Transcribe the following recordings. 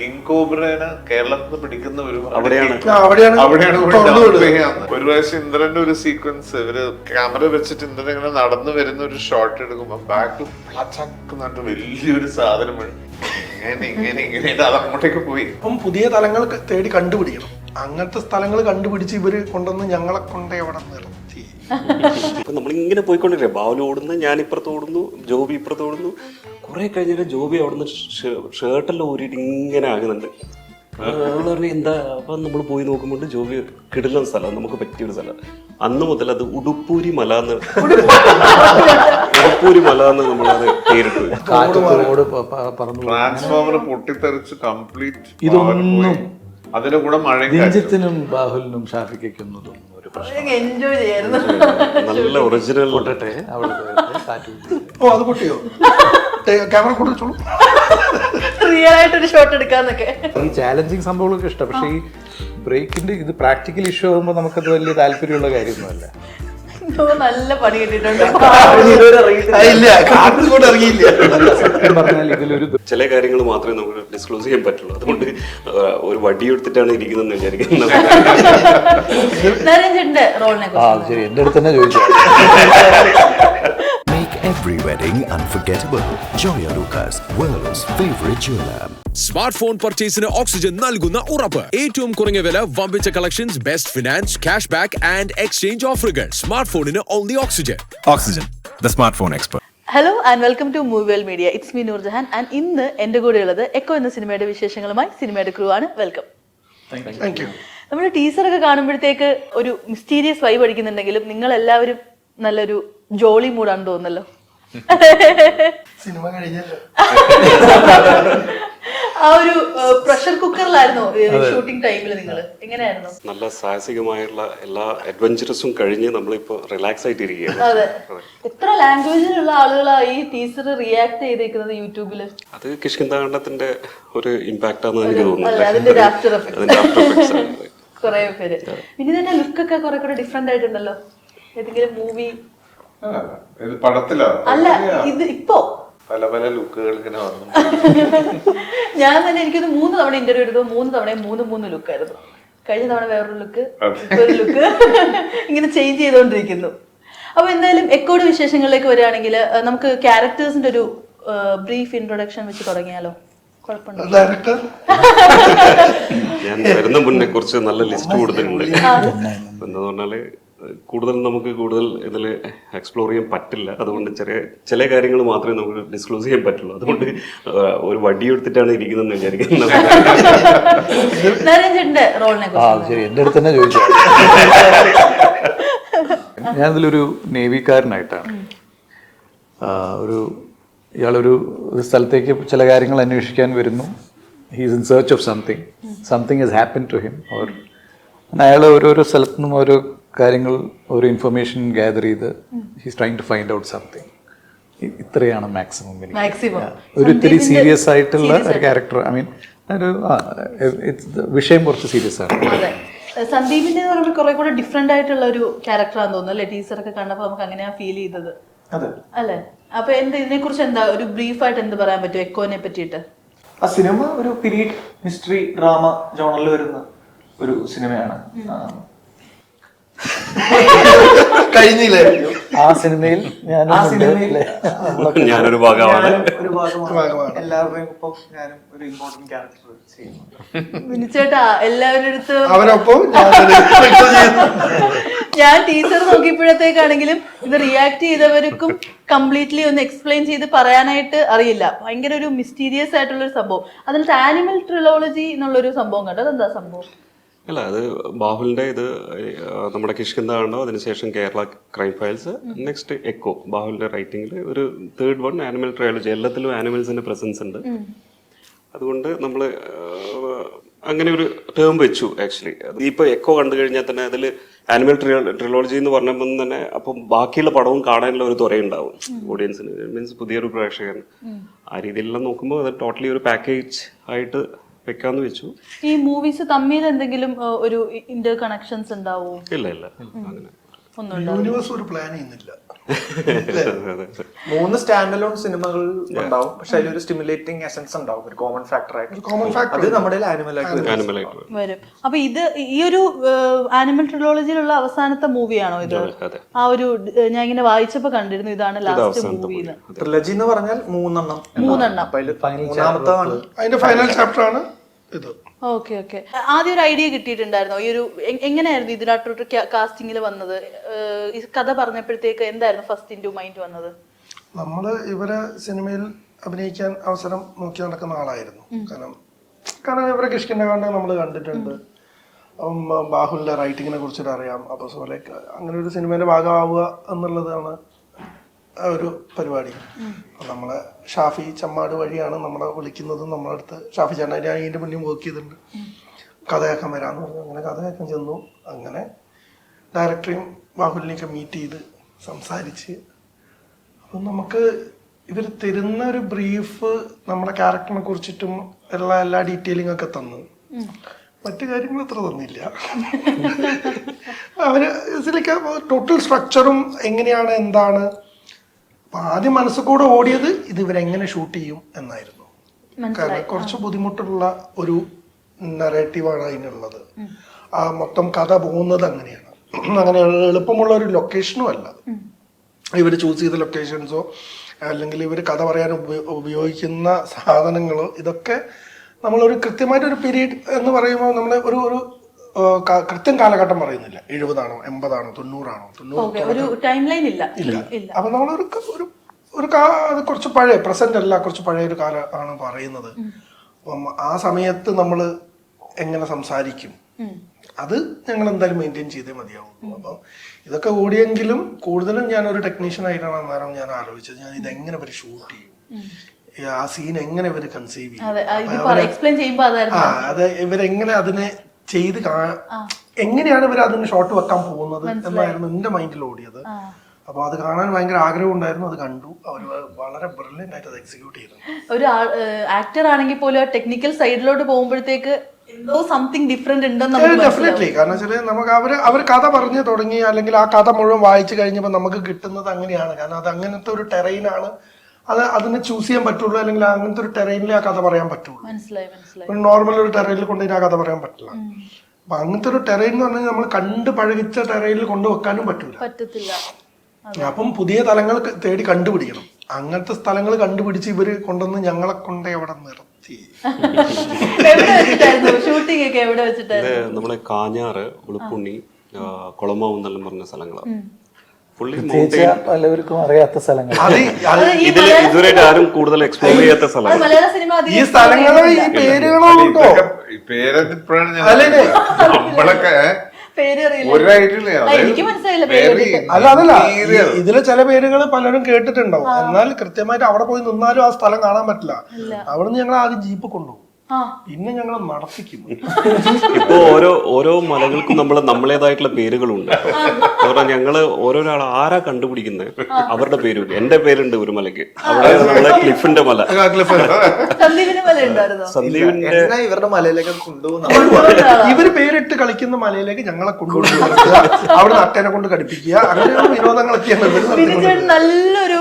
King കോബ്രേനെ കേരളത്തിൽ പിടിക്കുന്ന ഒരു അവിടെയാണ് ഒരു പ്രാവശ്യം ഇന്ദ്രന്റെ ഒരു സീക്വൻസ് ഇവര് ക്യാമറ വെച്ചിട്ട് ഇന്ദ്രൻ ഇങ്ങനെ നടന്നു വരുന്ന ഒരു ഷോട്ട് എടുക്കുമ്പോ ബാക്ക് പ്ലച്ചക്കുന്നിട്ട് വലിയൊരു സാധനം വീണ് ഇങ്ങനെ അത് അങ്ങോട്ടേക്ക് പോയി. അപ്പം പുതിയ തലങ്ങൾ തേടി കണ്ടുപിടിക്കണം. അങ്ങനത്തെ സ്ഥലങ്ങൾ കണ്ടുപിടിച്ച് ഇവര് കൊണ്ടുവന്ന് ഞങ്ങളെ കൊണ്ട് എവിടെ നിർത്തി. ഇപ്പൊ നമ്മളിങ്ങനെ പോയിക്കൊണ്ടിരിക്കുക. ബാവല് ഓടുന്നു, ഞാൻ ഇപ്പുറത്ത് ഓടുന്നു, ജോബി ഇപ്പുറത്ത് ഓടുന്നു. കുറെ കഴിഞ്ഞിട്ട് ജോബി അവിടുന്ന് ഷർട്ടെല്ലാം ഊരിയിട്ട് ഇങ്ങനെ ആകുന്നുണ്ട്. പറഞ്ഞു എന്താ. അപ്പൊ നമ്മൾ പോയി നോക്കുമ്പോൾ ജോബി കിടലൻ സ്ഥലം, നമുക്ക് പറ്റിയൊരു സ്ഥലം. അന്ന് മുതൽ അത് ഉടുപ്പൂരി മല എന്ന് നമ്മളത് പേരിട്ടു. ട്രാൻസ്ഫോമർ പൊട്ടിത്തെറിച്ച് കംപ്ലീറ്റ് ഇതൊന്നും അതിന്റെ കൂടെ രഞ്ജിത്തിനും ബാഹുലിനും ഷാഫിക്കൊന്നും ഒരു പ്രശ്നം. എൻജോയ് ചെയ്യായിരുന്നു. നല്ല ഒറിജിനൽ പൊട്ടട്ടെ അവിടെ കാറ്റ്. ഓ അത് പൊട്ടിയോ? ക്യാമറ കൊടുത്തോളൂ. റിയൽ ആയിട്ടൊരു ഷോട്ട് എടുക്കാന്നൊക്കെ. ഈ ചാലഞ്ചിങ് സംഭവങ്ങളൊക്കെ ഇഷ്ടം. പക്ഷെ ഈ ബ്രേക്കിന്റെ ഇത് പ്രാക്ടിക്കൽ ഇഷ്യൂ ആകുമ്പോൾ നമുക്കത് വലിയ താല്പര്യമുള്ള കാര്യമൊന്നുമല്ല. നല്ല പണി കിട്ടിയിട്ടുണ്ട്. സത്യം പറഞ്ഞാൽ ഇതിലൊരു ചില കാര്യങ്ങൾ മാത്രമേ നമുക്ക് ഡിസ്ക്ലോസ് ചെയ്യാൻ പറ്റുള്ളൂ. അതുകൊണ്ട് ഒരു വടി എടുത്തിട്ടാണ് ഇരിക്കുന്നതെന്ന് വിചാരിക്കുന്നത്. നരേന്ദ്രന്റെ റോളിനെ ശരി, എന്റെ അടുത്ത് തന്നെ ചോദിച്ചു. Make every wedding unforgettable. Joya Lucas, world's favorite jeweler. Smart phone പർച്ചേസിന് ഓക്സിജൻ നൽകുന്ന ഉറപ്പ്. ഏറ്റവും കുറഞ്ഞ വില, വമ്പിച്ച collections, best finance, cash back and exchange ഓഫറുകൾ. സ്മാർട്ട് ഫോണിന് only Oxygen. Oxygen, the smartphone expert. Hello and welcome to Moviewell media. It's me Noorjahan and ഇന്ന് എന്റെ കൂടെ ഉള്ളത് എക്കോ എന്ന സിനിമയുടെ വിശേഷങ്ങളുമായി സിനിമയുടെ ക്രൂ ആണ്. വെൽക്കം. Thank you. നമ്മൾ ടീസറൊക്കെ കാണുമ്പോഴത്തേക്ക് ഒരു മിസ്റ്റീരിയസ് വൈബ് അടിക്കുന്നുണ്ടെങ്കിലും നിങ്ങൾ എല്ലാവരും നല്ലൊരു ജോളി മൂഡാണ് തോന്നുന്നല്ലോ. സിനിമ കഴിഞ്ഞല്ലോ. ആ ഒരു പ്രഷർ കുക്കറിലായിരുന്നു ഷൂട്ടിംഗ് ടൈമിൽ നിങ്ങൾ എങ്ങനെയായിരുന്നു? നല്ല സാഹസികമായുള്ള എല്ലാ അഡ്വഞ്ചറസും കഴിഞ്ഞ് നമ്മളിപ്പോ റിലാക്സ് ആയിട്ടിരിക്കുകയാണ്. അതെ. എത്ര ലാംഗ്വേജിലുള്ള ആളുകളാ ഈ ടീസർ റിയാക്ട് ചെയ്തേക്കുന്നത് യൂട്യൂബില്? അത് കിഷ്കിന്താഖണ്ഡത്തിന്റെ ഒരു ഇമ്പാക്ട് ആണെന്ന് എനിക്ക് തോന്നുന്നു. അതിന്റെ ആഫ്റ്റർ എഫക്ട്സ് കുറെ പേര്. പിന്നെ ഇതിന്റെ ലുക്കൊക്കെ കുറെ കൂടെ ഡിഫറെന്റ് ആയിട്ടുണ്ടല്ലോ. ഏതെങ്കിലും മൂവി പടത്തിലോ? അല്ല, ഇത് ഇപ്പോ പല പല ലുക്കുകൾ ഇങ്ങനെ വന്നു. ഞാൻ തന്നെ എനിക്കൊരു 3 തവണ ഇന്റർവ്യൂ എടുത്തു. 3 തവണയും 3 ലുക്കായിരുന്നു. കഴിഞ്ഞ തവണ വേറൊരു ലുക്ക്, ഒരു ലുക്ക് ഇങ്ങനെ ചേഞ്ച് ചെയ്തുകൊണ്ടിരിക്കുന്നു. അപ്പൊ എന്തായാലും എക്കോയുടെ വിശേഷങ്ങളിലേക്ക് വരികയാണെങ്കിൽ നമുക്ക് ക്യാരക്ടേഴ്സിന്റെ ഒരു ബ്രീഫ് ഇൻട്രൊഡക്ഷൻ വെച്ച് തുടങ്ങിയാലോ? കുഴപ്പമുണ്ടോ? ഡയറക്ടർ ഞാൻ വരുന്ന മുന്നേ കുറച്ച് നല്ല ലിസ്റ്റ് കൊടുത്തിട്ടുണ്ട്. എന്താന്ന് പറഞ്ഞാല് നമുക്ക് കൂടുതൽ ഇതിൽ എക്സ്പ്ലോർ ചെയ്യാൻ പറ്റില്ല. അതുകൊണ്ട് ചില കാര്യങ്ങൾ മാത്രമേ നമുക്ക് ഡിസ്ക്ലോസ് ചെയ്യാൻ പറ്റുള്ളൂ. അതുകൊണ്ട് ഒരു വടി എടുത്തിട്ടാണ് ഇരിക്കുന്നതെന്ന് വിചാരിക്കുന്നത്. നരേന്ദ്രന്റെ റോളിനെ ശരി, എന്റെ അടുത്ത് തന്നെ ചോദിച്ചു. ഞാൻ ഇതിലൊരു നേവിക്കാരനായിട്ടാണ്. ഇയാളൊരു സ്ഥലത്തേക്ക് ചില കാര്യങ്ങൾ അന്വേഷിക്കാൻ വരുന്നു. He's in search of something has happen to him. അയാൾ ഓരോരോ സ്ഥലത്തു നിന്നും ഓരോ കാര്യങ്ങൾ, ഓരോ ഇൻഫർമേഷൻ ഗ്യാദർ ചെയ്ത് he's trying to find out something. ഇത്രയാണ് മാക്സിമം. ഒരു ഇത്തിരി സീരിയസ് ആയിട്ടുള്ള ഒരു ക്യാരക്ടർ. ഐ മീൻ വിഷയം കുറച്ച് സീരിയസ് ആണ്. സന്ദീപിന്റെ കുറെ കൂടെ ഡിഫറെന്റ് ആയിട്ടുള്ള ഒരു ക്യാരക്ടറാന്ന് തോന്നുന്നു അല്ലെ? ടീച്ചറൊക്കെ കണ്ടപ്പോൾ നമുക്ക് അങ്ങനെയാ ഫീൽ ചെയ്തത് അല്ലെ? അപ്പൊ ഇതിനെ കുറിച്ച് എന്താ ഒരു ബ്രീഫായിട്ട് എന്ത് പറയാൻ പറ്റും എക്കോനെ പറ്റിയിട്ട്? ആ സിനിമ ഒരു പീരീഡ് ഹിസ്റ്ററി ഡ്രാമ ജോണറിൽ വരുന്ന ഒരു സിനിമയാണ്. കഴിഞ്ഞില്ലേ? ആ സിനിമയിൽ ഞാനൊരു ഭാഗമാണ്. എല്ലാവരുടെയും ഒപ്പം ഞാനും ഒരു ഇമ്പോർട്ടന്റ് ക്യാരക്ടർ ചെയ്യുന്നുണ്ട്. വിളിച്ചേട്ടാ എല്ലാവരുടെ അടുത്ത് അവരൊപ്പം ഞാൻ ടീച്ചർ നോക്കിയപ്പോഴത്തേക്കാണെങ്കിലും ഇത് റിയാക്ട് ചെയ്തവർക്കും കംപ്ലീറ്റ്ലി ഒന്ന് എക്സ്പ്ലെയിൻ ചെയ്ത് പറയാനായിട്ട് അറിയില്ല. ഭയങ്കര ഒരു മിസ്റ്റീരിയസ് ആയിട്ടുള്ളൊരു സംഭവം. അതിനകത്ത് ആനിമൽ ട്രിലോളജി എന്നുള്ളൊരു സംഭവം കണ്ടോ? അതെന്താ സംഭവം? അല്ല, അത് ബാഹുലിന്റെ ഇത് നമ്മുടെ കിഷ്കിന്താഖണ്ഡം, അതിനുശേഷം Kerala crime files, next Eko. ബാഹുലിന്റെ റൈറ്റിംഗിൽ ഒരു തേർഡ് വൺ ആനിമൽ ട്രയോളജി. എല്ലാത്തിലും ആനിമൽസിന്റെ പ്രസൻസ് ഉണ്ട്. അതുകൊണ്ട് നമ്മൾ അങ്ങനെ ഒരു ടേം വെച്ചു. ആക്ച്വലി ഇപ്പൊ എക്കോ കണ്ടു കഴിഞ്ഞാൽ തന്നെ അതിൽ ആനിമൽ ട്രിലോളജി എന്ന് പറഞ്ഞപ്പോൾ തന്നെ അപ്പം ബാക്കിയുള്ള പടവും കാണാനുള്ള ഒരു തുറയുണ്ടാവും ഓഡിയൻസിന്. മീൻസ് പുതിയൊരു പ്രേക്ഷകൻ. ആ രീതിയിലെല്ലാം നോക്കുമ്പോൾ അത് ടോട്ടലി ഒരു പാക്കേജ് ആയിട്ട് വെക്കാന്ന് വെച്ചു. ഈ മൂവീസ് തമ്മിൽ എന്തെങ്കിലും ഒരു ഇന്റർ കണക്ഷൻസ് ഉണ്ടാവോ? ഇല്ല അങ്ങനെ യൂണിവേഴ്സ് ഒരു പ്ലാൻ ചെയ്യുന്നില്ല. 3 സ്റ്റാൻഡ് അലോൺ സിനിമകൾ ഉണ്ടാവും, പക്ഷെ അതിലൊരു സ്റ്റിമുലേറ്റിംഗ് എസൻസ് ഉണ്ടാവും, ഒരു കോമൺ ഫാക്ടർ ആയിട്ട്. അത് നമ്മുടെ ആനിമൽ ആയിട്ട് വരും. അപ്പൊ ഇത് ഈ ഒരു ആനിമൽ ട്രിലോളജിയിലുള്ള അവസാനത്തെ മൂവിയാണോ ഇത്? ആ ഒരു ഞാൻ ഇങ്ങനെ വായിച്ചപ്പോ കണ്ടിരുന്നു ഇതാണ് ലാസ്റ്റ് മൂവി. ട്രിലജി എന്ന് പറഞ്ഞാൽ 3 അപ്പൊ അതിൽ മൂന്നാമത്താണ് അതിന്റെ ഫൈനൽ ചാപ്റ്റർ ആണ് ഇത്. Okay okay. ആദ്യം ഒരു ഐഡിയ കിട്ടിയിട്ടുണ്ടായിരുന്നോ ഈ ഒരു എങ്ങനെയായിരുന്നു ഇതിനകത്തോട്ട് കാസ്റ്റിംഗിൽ വന്നത്? ഈ കഥ പറഞ്ഞപ്പോഴത്തേക്ക് എന്തായിരുന്നു ഫസ്റ്റ് ഇൻ ടു മൈൻഡ് വന്നത്? നമ്മള് ഇവരെ സിനിമയിൽ അഭിനയിക്കാൻ അവസരം നോക്കി നടക്കുന്ന ആളായിരുന്നു. കാരണം ഇവരെ കിഷ്കിന്ദകാണ്ഡ നമ്മൾ കണ്ടിട്ടുണ്ട്, ബാഹുലിന്റെ റൈറ്റിങ്ങിനെ കുറിച്ചിട്ട് അറിയാം. അപ്പൊ സോ ലൈക്ക് അങ്ങനെ ഒരു സിനിമയുടെ ഭാഗമാവുക എന്നുള്ളതാണ് ഒരു പരിപാടി. നമ്മളെ ഷാഫി ചമ്മാട് വഴിയാണ് നമ്മളെ വിളിക്കുന്നതും. നമ്മളെ അടുത്ത് ഷാഫി ചേട്ടൻ അതിന്റെ മുന്നേ വർക്ക് ചെയ്തിട്ടുണ്ട്, കഥയാക്കാൻ വരാന്ന് പറഞ്ഞു. അങ്ങനെ കഥയാക്കാൻ ചെന്നു. അങ്ങനെ ഡയറക്ടറെയും ബാഹുലിനെയൊക്കെ മീറ്റ് ചെയ്ത് സംസാരിച്ച്, അപ്പം നമുക്ക് ഇവർ തരുന്ന ഒരു ബ്രീഫ് നമ്മുടെ ക്യാരക്ടറിനെ കുറിച്ചിട്ടും എല്ലാ ഡീറ്റെയിലിംഗ് ഒക്കെ തന്നു. മറ്റു കാര്യങ്ങൾ അത്ര തന്നില്ല. അവര് ടോട്ടൽ സ്ട്രക്ചറും എങ്ങനെയാണ് എന്താണ്. അപ്പൊ ആദ്യം മനസ്സിൽ കൂടെ ഓടിയത് ഇത് ഇവരെങ്ങനെ ഷൂട്ട് ചെയ്യും എന്നായിരുന്നു. കാരണം കുറച്ച് ബുദ്ധിമുട്ടുള്ള ഒരു നറേറ്റീവാണ് അതിനുള്ളത്. ആ മൊത്തം കഥ പോകുന്നത് അങ്ങനെയാണ്. അങ്ങനെ എളുപ്പമുള്ള ഒരു ലൊക്കേഷനും അല്ല. ഇവർ ചൂസ് ചെയ്ത ലൊക്കേഷൻസോ അല്ലെങ്കിൽ ഇവർ കഥ പറയാൻ ഉപയോഗിക്കുന്ന സാധനങ്ങളോ ഇതൊക്കെ നമ്മളൊരു കൃത്യമായിട്ടൊരു പീരീഡ് എന്ന് പറയുമ്പോൾ നമ്മൾ ഒരു കൃത്യം കാലഘട്ടം പറയുന്നില്ല. 70 ആണോ 80 ആണോ 90 ആണോ 90 ഇല്ല. അപ്പൊ നമ്മളൊരു അത് കുറച്ച് പഴയ പ്രസന്റ് അല്ല, കുറച്ച് പഴയ ഒരു കാലം ആണ് പറയുന്നത്. അപ്പം ആ സമയത്ത് നമ്മൾ എങ്ങനെ സംസാരിക്കും അത് ഞങ്ങൾ എന്തായാലും മെയിൻറ്റെയിൻ ചെയ്തേ മതിയാവും. അപ്പം ഇതൊക്കെ ഓടിയെങ്കിലും കൂടുതലും ഞാൻ ഒരു ടെക്നീഷ്യൻ ആയിട്ടാണ് അന്നേരം ഞാൻ ആലോചിച്ചത്, ഞാൻ ഇതെങ്ങനെ ഇവർ ഷൂട്ട് ചെയ്യും, ആ സീൻ എങ്ങനെ ഇവർ കൺസീവ് ചെയ്യും, അത് ഇവരെങ്ങനെ അതിനെ ചെയ്ത് എങ്ങനെയാണ് ഇവർ അതിന് ഷോട്ട് വെക്കാൻ പോകുന്നത് എന്നായിരുന്നു എന്റെ മൈൻഡിൽ ഓടിയത്. അപ്പൊ അത് കാണാൻ ഭയങ്കര ആഗ്രഹം ഉണ്ടായിരുന്നു. അത് കണ്ടു. അവർ വളരെ ബ്രില്യന്റ് ആയിട്ട് അത് എക്സിക്യൂട്ട് ചെയ്തു. ഒരു ആക്ടർ ആണെങ്കിൽ പോലും ടെക്നിക്കൽ സൈഡിലോട്ട് പോകുമ്പോഴത്തേക്ക് എന്തോ സംതിങ് ഡിഫറെന്റ് ഉണ്ടെന്ന് ഡെഫിനറ്റ്ലി. കാരണം വെച്ചാൽ നമുക്ക് അവർ കഥ പറഞ്ഞു തുടങ്ങി അല്ലെങ്കിൽ ആ കഥ മുഴുവൻ വായിച്ചു കഴിഞ്ഞപ്പോൾ നമുക്ക് കിട്ടുന്നത് അങ്ങനെയാണ്. കാരണം അത് അങ്ങനത്തെ ഒരു ടെറൈനാണ്. അതിനെ ചൂസ് ചെയ്യാൻ പറ്റുള്ളൂ, അല്ലെങ്കിൽ അങ്ങനത്തെ ഒരു ടെറൈനിൽ ആ കഥ പറയാൻ പറ്റുള്ളൂ. ഒരു നോർമൽ ഒരു ടെറൈനിൽ കൊണ്ടുപോയി ആ കഥ പറയാൻ പറ്റില്ല. അപ്പൊ അങ്ങനത്തെ ഒരു ടെറൈൻ എന്ന് പറഞ്ഞാൽ നമ്മൾ കണ്ട് പഴകിച്ച ടെറൈനിൽ കൊണ്ടുവെക്കാനും പറ്റത്തില്ല. അപ്പം പുതിയ തലങ്ങൾ തേടി കണ്ടുപിടിക്കണം. അങ്ങനത്തെ സ്ഥലങ്ങൾ കണ്ടുപിടിച്ച് ഇവര് കൊണ്ടുവന്ന് ഞങ്ങളെ കൊണ്ട് എവിടെ നിർത്തി. നമ്മളെ കാഞ്ഞാറ്, ഉളുപ്പുണ്ണി, കുളമാവ് എന്നെല്ലാം പറഞ്ഞ സ്ഥലങ്ങളാണ്. പലവർക്കും അറിയാത്ത സ്ഥലങ്ങൾ, ഇതുവരെയായിട്ട് ആരും കൂടുതൽ എക്സ്പ്ലോർ ചെയ്യാത്ത സ്ഥലങ്ങൾ. ഈ സ്ഥലങ്ങളോ ഈ പേരുകളോ ഉണ്ടോ? നമ്മളൊക്കെ അതല്ല, ഇതിലെ ചില പേരുകൾ പലരും കേട്ടിട്ടുണ്ടാവും. എന്നാൽ കൃത്യമായിട്ട് അവിടെ പോയി നിന്നാലും ആ സ്ഥലം കാണാൻ പറ്റില്ല. അവിടുന്ന് ഞങ്ങൾ ആദ്യം ജീപ്പ് കൊണ്ടുപോകും, പിന്നെ ഞങ്ങൾ നടത്തിക്കും. ഇപ്പൊ ഓരോ മലകൾക്കും നമ്മളേതായിട്ടുള്ള പേരുകളുണ്ട്. ഞങ്ങള് ഓരോരാൾ ആരാ കണ്ടുപിടിക്കുന്നത് അവരുടെ പേര്. എന്റെ പേരുണ്ട് ഒരു മലയ്ക്ക്, അവിടെ നമ്മളെ ക്ലിഫിന്റെ മല. സന്ദീപിന്റെ ഇവരുടെ മലയിലേക്ക് കൊണ്ടുപോകുന്ന ഇവര് പേരിട്ട് കളിക്കുന്ന മലയിലേക്ക് ഞങ്ങളെ കൊണ്ടുപോകുക, അവിടെ അട്ടേനെ കൊണ്ട് കടിപ്പിക്കുക, അങ്ങനെയുള്ള വിനോദങ്ങളൊക്കെയാണ്. നല്ലൊരു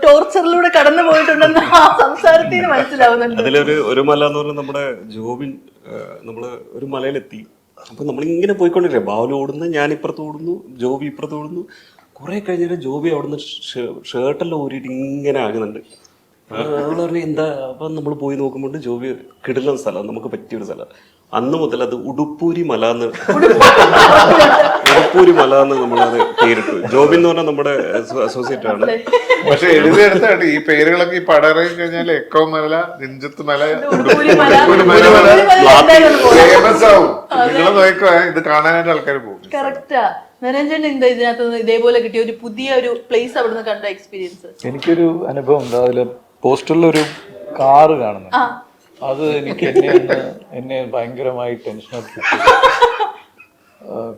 ടോർച്ചറിലൂടെ കടന്നു പോയിട്ടുണ്ടെന്ന് ആ സംസാരത്തിന് മനസ്സിലാവുന്നുണ്ട്. അതിലൊരു മല എന്ന് പറഞ്ഞാൽ നമ്മുടെ ജോബിൻ, നമ്മള് ഒരു മലയിലെത്തി. അപ്പൊ നമ്മളിങ്ങനെ പോയിക്കൊണ്ടിരിക്കുക. ബാവല് ഓടുന്നു, ഞാൻ ഇപ്പുറത്ത് ഓടുന്നു, ജോബി ഇപ്പുറത്ത് ഓടുന്നു. കുറെ കഴിഞ്ഞിട്ട് ജോബി അവിടുന്ന് ഷർട്ടെല്ലാം ഊരിയിട്ട് ഇങ്ങനെ ആകുന്നുണ്ട്. നമ്മൾ പറഞ്ഞു എന്താ. അപ്പൊ നമ്മൾ പോയി നോക്കുമ്പോൾ ജോബി കിടലൻ സ്ഥലം, നമുക്ക് പറ്റിയൊരു സ്ഥലം. അന്ന് മുതൽ അത് ഉടുപ്പൂരി മല എന്ന് നമ്മളത് പേരിട്ടു. ജോബിൻ എന്ന് പറഞ്ഞാൽ നമ്മുടെ അസോസിയേറ്റ് ആണ്. പക്ഷെ എഴുതിയെടുത്താണ് ഈ പേരുകളൊക്കെ. ഈ പടറി കഴിഞ്ഞാൽ എക്കോ മല, രഞ്ജിത്ത് മല, ഫേമസ് ആവും. നിങ്ങൾ നോക്കോ, ഇത് കാണാനായിട്ട് ആൾക്കാർ പോകും. കറക്റ്റാ. നിരഞ്ജൻ എന്താ ഇതിനകത്ത് ഇതേപോലെ കിട്ടിയ ഒരു പുതിയ ഒരു പ്ലേസ് അവിടുന്ന് കണ്ട എക്സ്പീരിയൻസ്? എനിക്കൊരു അനുഭവം ഉണ്ട്. അതില് പോസ്റ്ററിലൊരു കാറ് കാണുന്നുണ്ട്. അത് എനിക്ക് എന്നെ ഭയങ്കരമായി ടെൻഷൻ അടിപ്പിച്ചു.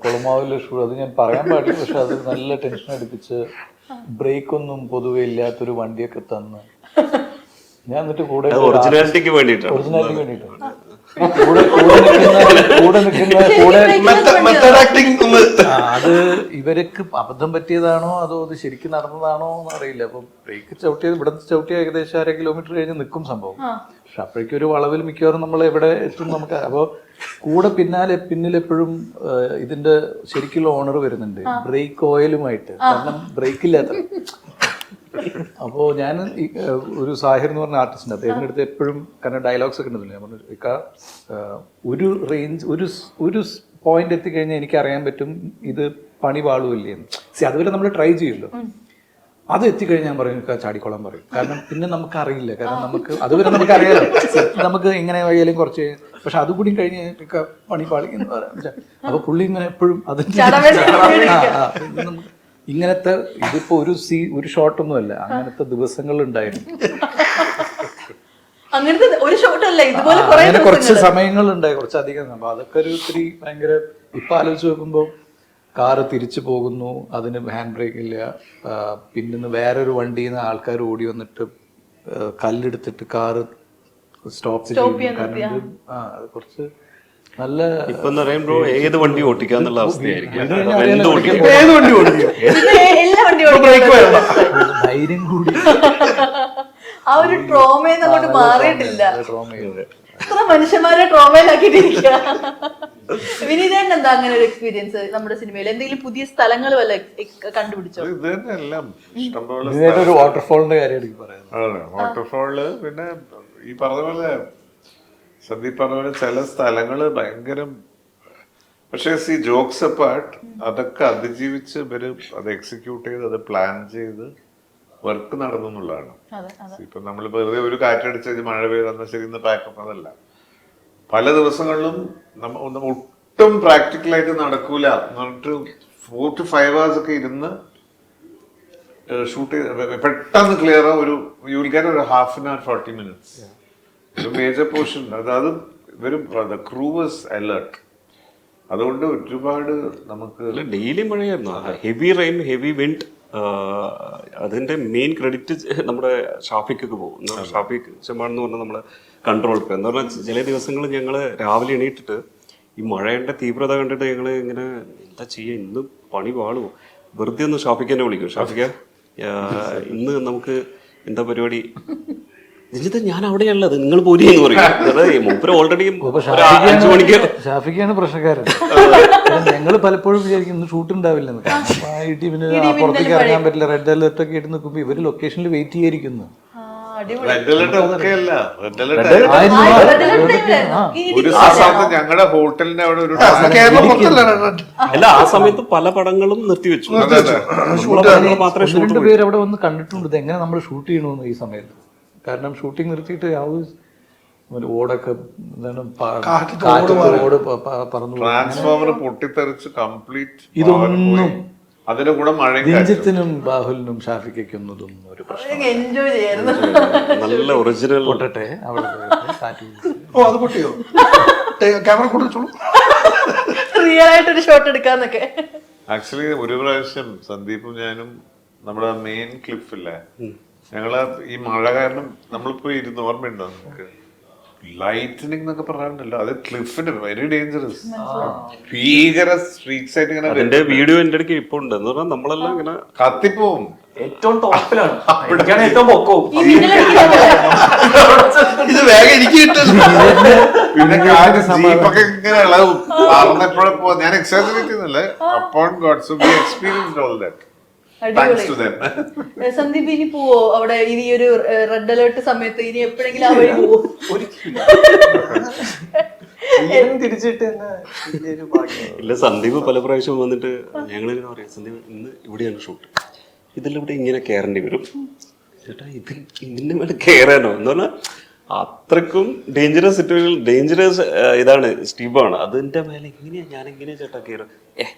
കുളമാവിലെ ഷൂ, അത് ഞാൻ പറയാൻ പാടില്ല, പക്ഷെ അത് നല്ല ടെൻഷൻ അടിപ്പിച്ച് ബ്രേക്ക് ഒന്നും പൊതുവെ ഇല്ലാത്തൊരു വണ്ടിയൊക്കെ തന്ന് ഞാൻ എന്നിട്ട് കൂടെ ഒറിജിനാലിറ്റിക്ക് വേണ്ടിയിട്ടാണ്. മെത്തേഡ് ആക്ടിങ് ഒന്ന് അത് ഇവർക്ക് അബദ്ധം പറ്റിയതാണോ അതോ അത് ശരിക്കും നടന്നതാണോ എന്ന് അറിയില്ല. അപ്പൊ ബ്രേക്ക് ചവിട്ടിയത് ഇവിടെ ചവിട്ടിയ ഏകദേശം 1/2 കിലോമീറ്റർ കഴിഞ്ഞ് നിൽക്കും സംഭവം. പക്ഷെ അപ്പോഴേക്കും ഒരു വളവിൽ മിക്കവാറും നമ്മൾ എവിടെ എത്തും നമുക്ക്. അപ്പോൾ കൂടെ പിന്നിലെപ്പോഴും ഇതിന്റെ ശരിക്കുള്ള ഓണർ വരുന്നുണ്ട് ബ്രേക്ക് ഓയിലുമായിട്ട്. കാരണം ബ്രേക്ക് ഇല്ലാത്ത. അപ്പോൾ ഞാൻ ഒരു സാഹിർ എന്ന് പറഞ്ഞ ആർട്ടിസ്റ്റ് ഉണ്ട്, അദ്ദേഹത്തിൻ്റെ അടുത്ത് എപ്പോഴും കാരണം ഡയലോഗ്സ് ഒക്കെ ഉണ്ടല്ലോ. ഞാൻ പറഞ്ഞു ഒരു റേഞ്ച് ഒരു പോയിന്റ് എത്തിക്കഴിഞ്ഞാൽ എനിക്ക് അറിയാൻ പറ്റും ഇത് പണി പാളുമില്ലേ എന്ന്. അതുവരെ നമ്മൾ ട്രൈ ചെയ്യുമല്ലോ. അത് എത്തിക്കഴിഞ്ഞാൽ ഞാൻ പറയും ചാടിക്കോളാൻ പറയും. കാരണം പിന്നെ നമുക്ക് അറിയില്ല. കാരണം നമുക്ക് അതുവരെ നമുക്ക് അറിയാലോ നമുക്ക് എങ്ങനെ വയ്യാലും കുറച്ച്. പക്ഷെ അതുകൂടി കഴിഞ്ഞ് പണി പാളി എന്ന് പറയാം. അപ്പൊ പുള്ളി ഇങ്ങനെ എപ്പോഴും അതിന് ഇങ്ങനത്തെ ഇതിപ്പോ ഒരു ഷോട്ടൊന്നും അല്ല, അങ്ങനത്തെ ദിവസങ്ങൾ ഉണ്ടായിരുന്നു. അങ്ങനെ കുറച്ച് സമയങ്ങളുണ്ടായി, കുറച്ചധികം. അപ്പൊ അതൊക്കെ ഒരു ഇത്തിരി ഭയങ്കര. ഇപ്പൊ ആലോചിച്ച് നോക്കുമ്പോ കാറ് തിരിച്ചു പോകുന്നു, അതിന് ഹാൻഡ് ബ്രേക്ക് ഇല്ല. പിന്നെ വേറൊരു വണ്ടിയിൽ നിന്ന് ആൾക്കാർ ഓടി വന്നിട്ട് കല്ലെടുത്തിട്ട് കാറ് സ്റ്റോപ്പ് ചെയ്യും. കാരണം അത് കുറച്ച് നല്ല ഇപ്പൊ പറയുമ്പോ ഏത് വണ്ടി ഓട്ടിക്കാന്നുള്ള അവസ്ഥയായിരിക്കും. ധൈര്യം കൂടി ആ ഒരു ട്രോമയെന്ന് അങ്ങോട്ട് മാറിയിട്ടില്ല. എത്ര മനുഷ്യന്മാരെ ട്രോമയിലാക്കിയിട്ടിരിക്കുക. വിനീതേട്ടൻ എന്താ അങ്ങനെ ഒരു എക്സ്പീരിയൻസ് നമ്മുടെ സിനിമയിൽ? എന്തെങ്കിലും പുതിയ സ്ഥലങ്ങൾ വല്ല കണ്ടുപിടിച്ചോ? ഇത് തന്നെയെല്ലാം ഇഷ്ടംപോലെ ഒരു വാട്ടർഫോളിന്റെ കാര്യം പറയാം. വാട്ടർഫോള് പിന്നെ ഈ പറഞ്ഞ പോലെ സന്ദീപ് പറഞ്ഞ പോലെ ചില സ്ഥലങ്ങള് ഭയങ്കര. പക്ഷെ ജോക്സ് അപ്പാർട്ട് അതൊക്കെ അതിജീവിച്ച് ഇവര് അത് എക്സിക്യൂട്ട് ചെയ്ത് അത് പ്ലാൻ ചെയ്ത് വർക്ക് നടന്നു എന്നുള്ളതാണ്. ഇപ്പൊ നമ്മൾ വെറുതെ ഒരു കാറ്റടിച്ച് മഴ പെയ്തെന്നാൽ ശരി ഇന്ന് പാക്കപ്പ് അതല്ല. പല ദിവസങ്ങളിലും ഒട്ടും പ്രാക്ടിക്കലായിട്ട് നടക്കൂല എന്നിട്ട് 4 to 5 hours ഒക്കെ ഇരുന്ന് ഷൂട്ട് ചെയ്ത് പെട്ടെന്ന് ക്ലിയർ ഒരു യു വിൽ ഗെറ്റ് ഒരു 1/2 hour 40 minutes. ഒരു മേജർ പോർഷൻ അതായത് ഇവരും ക്രൂ വാസ് അലേർട്ട്. അതുകൊണ്ട് ഒരുപാട് നമുക്ക് ഡെയിലി മഴയായിരുന്നു. Heavy rain, heavy wind. അതിന്റെ മെയിൻ ക്രെഡിറ്റ് നമ്മുടെ ഷാഫിക്കൊക്കെ പോകും. ഷാഫിക് ചെമ്മാൻ എന്ന് പറഞ്ഞാൽ നമ്മളെ കൺട്രോൾ. എന്താ പറഞ്ഞാൽ ചില ദിവസങ്ങളിൽ ഞങ്ങൾ രാവിലെ എണീറ്റിട്ട് ഈ മഴയുടെ തീവ്രത കണ്ടിട്ട് ഞങ്ങൾ ഇങ്ങനെ എന്താ ചെയ്യുക, ഇന്ന് പണി പാളുമോ, വെറുതെ ഒന്ന് ഷാഫിക്ക് തന്നെ വിളിക്കും. ഷാഫിക്ക ഇന്ന് നമുക്ക് എന്താ പരിപാടി? രഞ്ജിത്ത് ഞാൻ അവിടെയുള്ളത്, നിങ്ങൾ പോരിയെന്ന് പറയും. മൂപ്പര് ഓൾറെഡി 5 മണിക്ക്. ഷാഫിക്കാണ് പ്രശ്നക്കാരൻ. ഞങ്ങൾ പലപ്പോഴും വിചാരിക്കും ഇന്ന് ഷൂട്ട് ഉണ്ടാവില്ലെന്ന്. പിന്നെ പുറത്തേക്ക് ഇറങ്ങാൻ പറ്റില്ല, റെഡ് അലർട്ട് ഒക്കെ ഇട്ട് നിൽക്കുമ്പോൾ ഇവര് ലൊക്കേഷനിൽ വെയിറ്റ് ചെയ്യായിരിക്കുന്നു. ഒരു സമയത്ത് ഞങ്ങളുടെ ഹോട്ടലിന്റെ അവിടെ ഒരു അല്ല, ആ സമയത്ത് പല പടങ്ങളും നിർത്തിവെച്ചു. മാത്രമേ പേര് അവിടെ വന്ന് കണ്ടിട്ടുണ്ട് ഇത് എങ്ങനെ നമ്മൾ ഷൂട്ട് ചെയ്യണമെന്ന് ഈ സമയത്ത്. കാരണം ഷൂട്ടിംഗ് നിർത്തിയിട്ട് ഓടൊക്കെ പറന്നു, ട്രാൻസ്ഫോമർ പൊട്ടിത്തെറിച്ച് കംപ്ലീറ്റ്. ഇതൊന്നും അതിന്റെ കൂടെ രഞ്ജിത്തിനും ബാഹുലിനും ഷാഫിക്കൊന്നതും ഒരു പ്രശ്നം. എൻജോയ് ചെയ്യായിരുന്നു. നല്ല ഒറിജിനൽ പൊട്ടട്ടെ അവിടെ അത് പൊട്ടിയോ? ക്യാമറ കൊടുത്തോളൂ, റിയൽ ആയിട്ടൊരു ഷോട്ട് എടുക്കാന്നൊക്കെ. ആക്ച്വലി ഒരു പ്രാവശ്യം സന്ദീപും ഞാനും നമ്മുടെ മെയിൻ ക്ലിഫില്ലേ, ഞങ്ങള് ഈ മഴ കാരണം നമ്മളിപ്പോ ഇരുന്ന് ഓർമ്മയുണ്ടോ നമുക്ക്? ലൈറ്റനിങ് എന്നൊക്കെ പറയാറുണ്ടല്ലോ, അത് ക്ലിഫിന് വെരി ഡേഞ്ചറസ്, ഭീകര സ്ട്രീറ്റ്സ് ആയിട്ട് ഇങ്ങനെ. അതിന്റെ വീഡിയോ എന്റെ അടുക്ക് ഇപ്പൊ ഉണ്ട്. എന്ന് പറഞ്ഞാൽ നമ്മളെല്ലാം ഇങ്ങനെ കത്തിപ്പോവും. ഏറ്റവും ടോപ്പിലാണ്, ഏറ്റവും പൊക്കവും. ഇത് വേഗം എനിക്ക് പിന്നെ ജീപ്പൊക്കെ ഇങ്ങനെ ഇളവും പറഞ്ഞപ്പോഴെ പോ. ഞാൻ എക്സാജറേറ്റ് ചെയ്യുന്നില്ല. Upon God, so we experienced all that. Sandeep ഇനി പോവോ അവിടെ? ഇനി ഒരു റെഡ് അലേർട്ട് സമയത്ത് ഇനി എപ്പോഴെങ്കിലും ആ വഴി പോവോ? ഇല്ല, സന്ദീപ് പല പ്രാവശ്യം വന്നിട്ട് ഞങ്ങളിങ്ങനെ പറയാം, സന്ദീപ് ഇന്ന് ഇവിടെയാണ് ഷൂട്ട്, ഇതിലൂടെ ഇങ്ങനെ കയറേണ്ടി വരും ചേട്ടാ, ഇതിന്റെ മേലെ കയറാനോ എന്ന് പറഞ്ഞാൽ അത്രക്കും ഡേഞ്ചറസ് സിറ്റുവേഷൻ. ഡേഞ്ചറസ് ഇതാണ് സ്റ്റീവാണ്. അതിന്റെ മേലെ എങ്ങനെയാ ഞാൻ എങ്ങനെയാ ചേട്ടാ കയറും?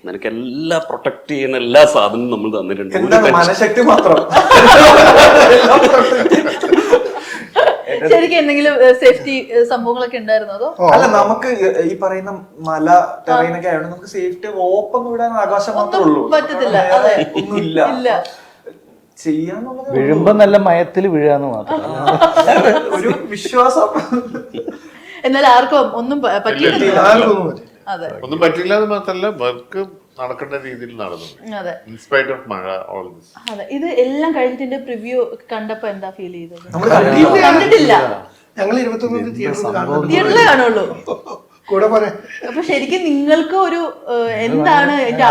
നിനക്ക് എല്ലാം പ്രൊട്ടക്ട് ചെയ്യുന്ന എല്ലാ സാധനവും നമ്മൾ തന്നിട്ടുണ്ട്. മനഃശക്തി മാത്രം. ശരിക്കും എന്തെങ്കിലും സേഫ്റ്റി സംഭവങ്ങളൊക്കെ ഉണ്ടായിരുന്നോ? അതോ അല്ല, നമുക്ക് ഈ പറയുന്ന മല ടെറൈനൊക്കെ ആയതുകൊണ്ട് നമുക്ക് സേഫ്റ്റി ഓപ്പൊന്നും വിടാൻ ആകാശം മാത്രമേ ഉള്ളൂ. പറ്റത്തില്ല, ഒന്നുമില്ല. വീഴുമ്പോ നല്ല മയത്തിൽ വീഴാന്ന് മാത്രം ഒരു വിശ്വാസം. എന്നാൽ ആർക്കും ഒന്നും പറ്റിയിട്ടില്ല. ആർക്കൊന്നും പറ്റില്ല. അതെ ഒന്നും പറ്റില്ല എന്ന് മാത്രമല്ല വർക്ക് നടക്കേണ്ട രീതിയിൽ നടന്നു. അതെ ഇൻസ്പൈറ്റ് ഓഫ് മഴ ഓൾ ദിസ്. അതെ. ഇത് എല്ലാം കഴിഞ്ഞിട്ട് പ്രിവ്യൂ കണ്ടപ്പോ എന്താ ഫീൽ ചെയ്തത്? നമ്മള് കണ്ടില്ല. കണ്ടിട്ടില്ല. ഞങ്ങൾ 21 തിയേറ്ററിൽ കാണുന്നുണ്ട്. തിയേറ്ററിലേ കാണുള്ളൂ. കൂടെ പറയാം. അപ്പൊ ശരിക്കും നിങ്ങൾക്ക് ഒരു എന്താണ് എന്റെ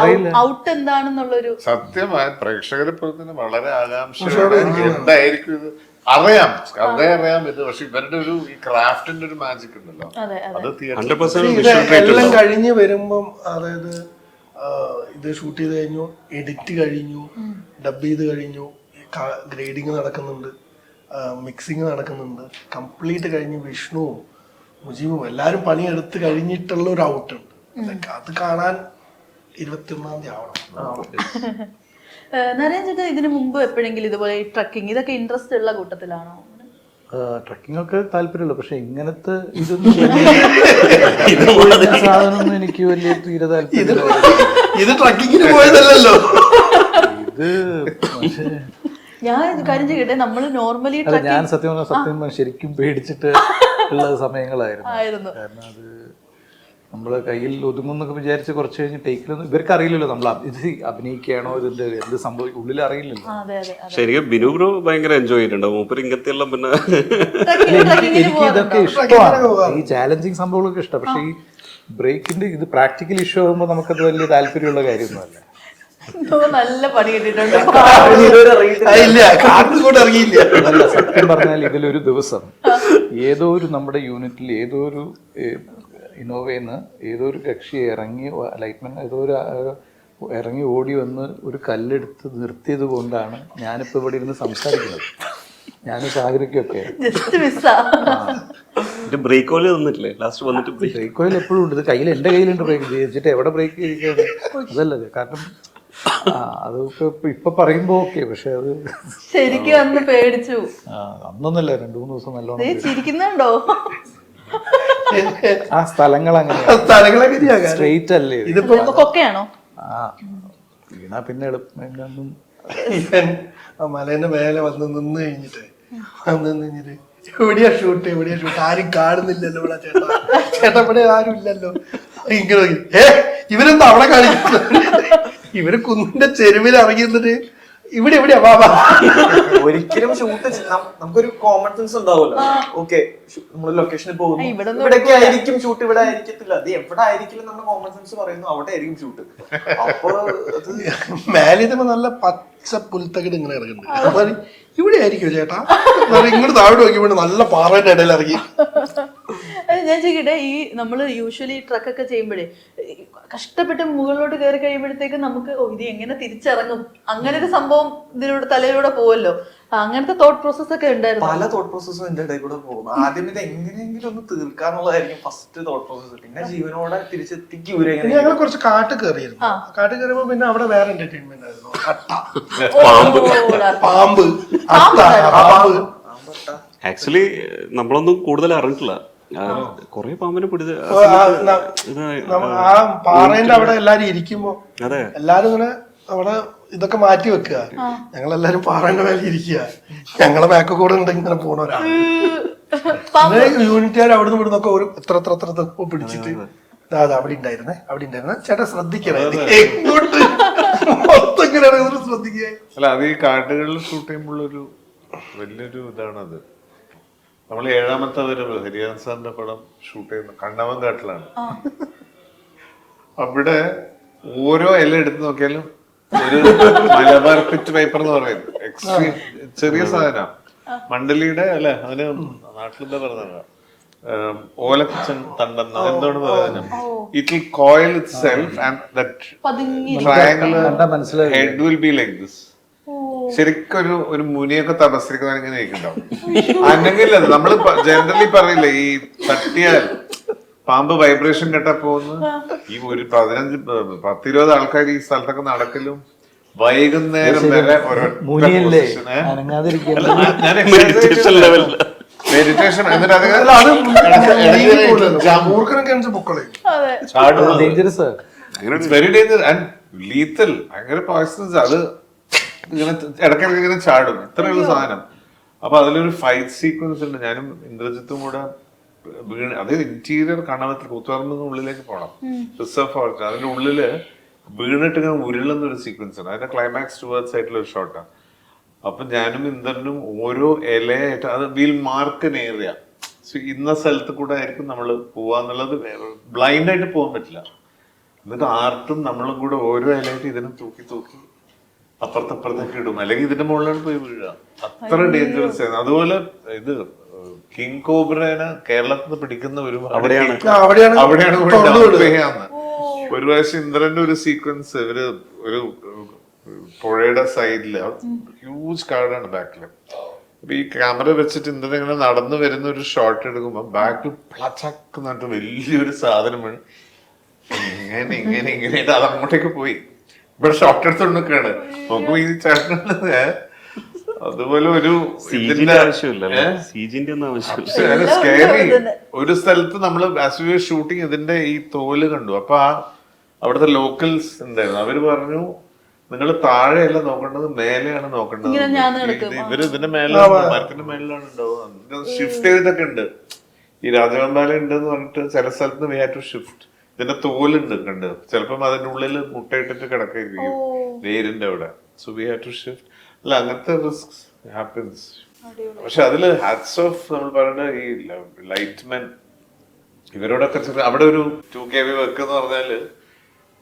ഔട്ട് എന്താണെന്നുള്ളൊരു സത്യമായ പ്രേക്ഷകരെ പോലെ തന്നെ വളരെ ആകാംക്ഷയോടെ എന്തായിരിക്കും ഇത് അറിയാം, അറിയാം ഇത്. പക്ഷെ ഇവരുടെ ഒരു ഈ ക്രാഫ്റ്റിന്റെ ഒരു മാജിക് ഉണ്ടല്ലോ, അതെ അതെ അത് തിയേറ്ററിൽ 100% എല്ലാം കഴിഞ്ഞ് വരുമ്പം, അതായത് ഇത് ഷൂട്ട് ചെയ്ത് കഴിഞ്ഞു, എഡിറ്റ് കഴിഞ്ഞു, ഡബ് ചെയ്ത് കഴിഞ്ഞു, ഗ്രേഡിങ് നടക്കുന്നുണ്ട്, മിക്സിങ് നടക്കുന്നുണ്ട്, കംപ്ലീറ്റ് കഴിഞ്ഞ് വിഷ്ണുവും മുജീബും എല്ലാരും പണിയെടുത്ത് കഴിഞ്ഞിട്ടുള്ള ഒരു ഔട്ടുണ്ട്. അത് കാണാൻ 21-ാം തീയതി ആവണം. നരേൻ ചേട്ടാ, ഇതിനു മുമ്പ് എപ്പോഴെങ്കിലും ഇതുപോലെ ഈ ട്രക്കിംഗ് ഇതൊക്കെ ഇൻട്രസ്റ്റ് ഉള്ള കൂട്ടത്തിലാണോ? ട്രക്കിംഗ് ഒക്കെ താല്പര്യമുള്ളൂ, പക്ഷെ ഇങ്ങനത്തെ ഇതൊന്നും സാധനം എനിക്ക് വലിയ തീരെ താല്പര്യം. ഇത് ട്രക്കിങ്ങിന് പോയതല്ലോ. ഇത് പക്ഷേ ഞാൻ കാര്യം ചെയ്യട്ടെ, നമ്മൾ നോർമലി ഞാൻ സത്യം ശരിക്കും പേടിച്ചിട്ട് ഉള്ള സമയങ്ങളായിരുന്നു. കാരണം അത് നമ്മളെ കയ്യിൽ ഒതുങ്ങുന്നൊക്കെ വിചാരിച്ച് കുറച്ച് കഴിഞ്ഞ് ടേക്കിലൊന്നും ഇവർക്ക് അറിയില്ലല്ലോ നമ്മൾ ഇത് അഭിനയിക്കുകയാണോ, ഇതിന്റെ എന്ത് സംഭവിക്കും ഉള്ളിൽ അറിയില്ലല്ലോ. ശരിക്കും ബിനു ബ്രോ ഭയങ്കര എൻജോയ് ചെയ്തിട്ടുണ്ടോ? മൂപ്പര് ഇങ്ങനത്തെ എല്ലാം പിന്നെ എനിക്ക് ഇതൊക്കെ ഇഷ്ടമാണ്, ഈ ചാലഞ്ചിങ് സംഭവങ്ങളൊക്കെ ഇഷ്ടം. പക്ഷെ ഈ ബ്രേക്കിന്റെ ഇത് പ്രാക്ടിക്കൽ ഇഷ്യൂ ആകുമ്പോൾ നമുക്കത് വലിയ താല്പര്യമുള്ള കാര്യമൊന്നുമല്ല. നല്ല പണി കിട്ടിയിട്ടുണ്ട്. അല്ല, സത്യം പറഞ്ഞാൽ ഇതിലൊരു ദിവസം ഏതോ ഒരു നമ്മുടെ യൂണിറ്റിൽ ഏതോ ഒരു ഇന്നോവയെന്ന് ഏതോ ഒരു കക്ഷി ഇറങ്ങി ലൈറ്റ്മാൻ ഏതോ ഒരു ഇറങ്ങി ഓടി വന്ന് ഒരു കല്ലെടുത്ത് നിർത്തിയത് കൊണ്ടാണ് ഞാനിപ്പോൾ ഇവിടെ ഇരുന്ന് സംസാരിക്കുന്നത്. ഞാനും സാഗരിക്കൊക്കെ ബ്രേക്ക് ഓയിൽ തന്നിട്ടില്ലേ ലാസ്റ്റ് വന്നിട്ട്? ബ്രേക്ക് ഓയിൽ എപ്പോഴും ഉണ്ട്. ഇത് കയ്യിൽ എൻ്റെ കയ്യിലുണ്ട് ബ്രേക്ക് ചെയ്തിട്ട് എവിടെ ബ്രേക്ക് ചെയ്യിക്കാണ് അതല്ലത്. കാരണം അതൊക്കെ ഇപ്പൊ പറയുമ്പോ ഓക്കെ, പക്ഷെ അത് ശരിക്കും അന്ന് പേടിച്ചു. അന്നൊന്നല്ല, 2-3 ദിവസം നല്ലോണം ചിരിക്കുന്നുണ്ടോ? ആ സ്ഥലങ്ങൾ അങ്ങനെ സ്ട്രെയിറ്റ് അല്ലേ. കൊക്കയാണോ? വീണാ പിന്നെ എളുപ്പം മലേന്റെ മേലെ വന്ന് നിന്ന് കഴിഞ്ഞിട്ട് എവിടെയാ ഷൂട്ട് ആരും കാണുന്നില്ലല്ലോ ഇവിടെ, ചേട്ടാ ഇവിടെ ആരും ഇല്ലല്ലോ. ഇങ്ങനെ ഇവരെന്താ അവിടെ കാണിക്കുന്നത്? ഇവര് കുന്നിന്റെ ചെരുവിൽ ഇറങ്ങി നിന്നിട്ട് ഇവിടെ എവിടെയാ ബാബാ. ഒരിക്കലും ഷൂട്ട് നമുക്കൊരു കോമൺ സെൻസ് ഉണ്ടാവുമല്ലോ. ഓക്കെ, നമ്മൾ ലൊക്കേഷനിൽ പോകുന്നു, ഇവിടേക്ക് ആയിരിക്കും ഷൂട്ട്, ഇവിടെ ആയിരിക്കത്തില്ല. അത് എവിടെ ആയിരിക്കില്ല നമ്മുടെ കോമൺ സെൻസ് പറയുന്നു, അവിടെ ആയിരിക്കും ഷൂട്ട്. അപ്പൊ അത് മേലിതപ്പോ നല്ല പച്ച പുൽത്തകിട് ഇങ്ങനെ ഇറങ്ങുന്നുണ്ട്. അപ്പൊ ഇവിടെ ആയിരിക്കും ചേട്ടാ, ഇങ്ങോട്ട് താഴോട്ട് നോക്കിയപ്പോ നല്ല പാറയുടെ ഇടയിൽ ഇറങ്ങി. ഞാൻ ചോദിക്കട്ടെ, ഈ നമ്മൾ യൂഷ്വലി ട്രക്കൊക്കെ ചെയ്യുമ്പോഴേ കഷ്ടപ്പെട്ട് മുകളിലോട്ട് കയറി കഴിയുമ്പോഴത്തേക്ക് നമുക്ക് ഇത് എങ്ങനെ തിരിച്ചിറങ്ങും അങ്ങനെ ഒരു സംഭവം ഇതിലൂടെ തലയിലൂടെ പോവല്ലോ. അങ്ങനത്തെ തോട്ട് പ്രോസസ് ഒക്കെ ഉണ്ടായിരുന്നു. പല തോട്ട് പ്രോസസ്സും എന്റെ ഇടയിൽ കൂടെ പോകും. ആദ്യം ഇത് എങ്ങനെയെങ്കിലും ഒന്ന് തീർക്കാന്നുള്ളതായിരിക്കും ഫസ്റ്റ് തോട്ട് പ്രോസസ്. പിന്നെ ജീവനോടെ തിരിച്ചെത്തിക്കൂരെ. ഞങ്ങൾ കുറച്ച് കാട്ട് കയറിയിരുന്നു. കാട്ട് കയറിയപ്പോ പിന്നെ അവിടെ വേറെ എന്റർടൈൻമെന്റ് ആയിരുന്നു. പാമ്പ്. ആക്ച്വലി നമ്മളൊന്നും കൂടുതൽ അറിഞ്ഞിട്ടില്ല. കൊറേ പാമ്പിനെ പിടിച്ച് ആ പാറേന്റെ അവിടെ എല്ലാരും ഇരിക്കുമ്പോ എല്ലാരും ഇങ്ങനെ അവിടെ ഇതൊക്കെ മാറ്റി വെക്കുക. ഞങ്ങളെല്ലാരും പാറേന്റെ മേലെ ഇരിക്കുക. ഞങ്ങളെ ബാക്ക് കൂടെ ഉണ്ടെങ്കിൽ ഇങ്ങനെ പോണവരാണ്. യൂണിറ്റുകാർ അവിടെ നിന്ന് ഇവിടുന്നൊക്കെ ഒരു എത്ര പിടിച്ചിട്ട് അവിടെ ഉണ്ടായിരുന്നേ ചേട്ടാ ശ്രദ്ധിക്കണേ, എങ്ങോട്ട് മൊത്തം ഇങ്ങനെ ശ്രദ്ധിക്കുക. അല്ല, അത് ഈ കാട്ടുകളിൽ ഷൂട്ട് ചെയ്യുമ്പോഴൊരു വലിയൊരു ഇതാണത്. നമ്മൾ 7ാമത്തെ വരവ് ഹരിയാൻ സാറിന്റെ പടം ഷൂട്ട് ചെയ്യുന്ന കണ്ണവൻ കാട്ടിലാണ്. അവിടെ ഓരോ ഇല എടുത്ത് നോക്കിയാലും ഒരു മലബാർ പിറ്റ് പേപ്പർ എന്ന് പറയുന്നത് എക്സ്ട്രീം ചെറിയ സാധനം. മണ്ഡലിയുടെ അല്ലെ, അവന് നാട്ടിലെന്താ പറഞ്ഞ ഓലച്ചൻ തണ്ടെന്ന എന്താണ് പറയുന്നത്. It will coil it self and that triangular head will be like this. ശരിക്കും ഒരു മുനിയൊക്കെ തപസ്സരിക്കുന്ന ഇങ്ങനെ ഇരിക്കുന്നുണ്ടാവും. അല്ലെങ്കിൽ നമ്മള് ജനറലി പറയില്ലേ, ഈ തട്ടിയാൽ പാമ്പ് വൈബ്രേഷൻ കേട്ടാ പോകുന്നു. ഈ ഒരു 15-20 ആൾക്കാർ ഈ സ്ഥലത്തൊക്കെ നടക്കലും വൈകുന്നേരം വരെ meditation. Very danger and lethal, ഭയങ്കര പോയ്സണസ്. അത് ഇങ്ങനെ ഇടയ്ക്കിടയ്ക്ക് ഇങ്ങനെ ചാടും, ഇത്രയുള്ള സാധനം. അപ്പൊ അതിലൊരു ഫൈറ്റ് സീക്വൻസ് ഉണ്ട്. ഞാനും ഇന്ദ്രജിത്തും കൂടെ വീണ് അത് ഇന്റീരിയർ കാണാൻ പറ്റില്ല, കൂത്തുപറമ്പിൽ ഉള്ളിലേക്ക് പോകണം, റിസർവ് ഫോറസ്റ്റ്, അതിന്റെ ഉള്ളില് വീണിട്ട് ഇങ്ങനെ ഉരുളുന്ന ഒരു സീക്വൻസ് ആണ്. അതിന്റെ ക്ലൈമാക്സ് ടുവേർഡ്സ് ആയിട്ടുള്ള ഒരു ഷോട്ടാണ്. അപ്പൊ ഞാനും ഇന്ദ്രനും ഓരോ ഇലയായിട്ട് അത് വീൽ മാർക്ക് ഏരിയ, ഇന്ന സ്ഥലത്ത് കൂടെ ആയിരിക്കും നമ്മൾ പോവാന്നുള്ളത്, ബ്ലൈൻഡ് ആയിട്ട് പോകാൻ പറ്റില്ല. എന്നിട്ട് ആർട്ടും നമ്മളും കൂടെ ഓരോ ഇലയായിട്ട് ഇതിനെ തൂക്കി തൂക്കി അപ്പുറത്തപ്പുറത്തേക്ക് ഇടും, അല്ലെങ്കിൽ ഇതിന്റെ മുകളിലാണ് പോയി വീഴുക. അത്ര ഡേഞ്ചറസ് ആയിരുന്നു. അതുപോലെ ഇത് കിങ് കോബ്രേനെ കേരളത്തിൽ നിന്ന് പിടിക്കുന്ന ഒരു അവിടെയാണ് ഒരു പ്രാവശ്യം ഇന്ദ്രന്റെ ഒരു സീക്വൻസ് ഒരു പുഴയുടെ സൈഡില് ഹ്യൂജ് കാടാണ് ബാക്കില്. അപ്പൊ ഈ ക്യാമറ വെച്ചിട്ട് ഇന്ദ്രൻ ഇങ്ങനെ നടന്നു വരുന്ന ഒരു ഷോട്ട് എടുക്കുമ്പോ ബാക്കിൽ പ്ലച്ചക്ക് എന്നിട്ട് വലിയൊരു സാധനം വീണ് ഇങ്ങനെ ഇങ്ങനെ ഇങ്ങനെ അത് അങ്ങോട്ടേക്ക് പോയി. ഇവിടെ ഷോട്ട് എടുത്തോണ്ട് നിൽക്കാണ്, നോക്കുമ്പോ ഈ ചേട്ടന് അതുപോലെ ഒരു ഒരു സ്ഥലത്ത് നമ്മള് ഷൂട്ടിങ് ഇതിന്റെ ഈ തോല് കണ്ടു. അപ്പൊ അവിടുത്തെ ലോക്കൽസ് ഉണ്ടായിരുന്നു, അവര് പറഞ്ഞു നിങ്ങൾ താഴെയല്ല നോക്കേണ്ടത്, മേലെയാണ് നോക്കേണ്ടത്. ഇവര് ഇതിന്റെ മേലെ മരത്തിന്റെ മേലിലാണ് ഉണ്ടാവുക. ഷിഫ്റ്റ് ചെയ്തിട്ടൊക്കെ ഉണ്ട്. ഈ രാജവെമ്പാല ഉണ്ടെന്ന് പറഞ്ഞിട്ട് ചില സ്ഥലത്ത് വി ഹാവ് ടു ഷിഫ്റ്റ്. ഇതിന്റെ തോലുണ്ട് കണ്ട്, ചിലപ്പം അതിന്റെ ഉള്ളിൽ മുട്ടയിട്ടിട്ട് കിടക്കായിരിക്കും വേരിന്റെ അവിടെ. So we have to shift. അല്ല, അങ്ങനത്തെ റിസ്ക് ഹാപ്പൻസ്. പക്ഷെ അതില് ഹാറ്റ്സ് ഓഫ് നമ്മൾ പറയുന്ന ഈ ലൈറ്റ്മെൻ ഇവരോടൊക്കെ അവിടെ ഒരു 2KV വെക്കെന്ന് പറഞ്ഞാല്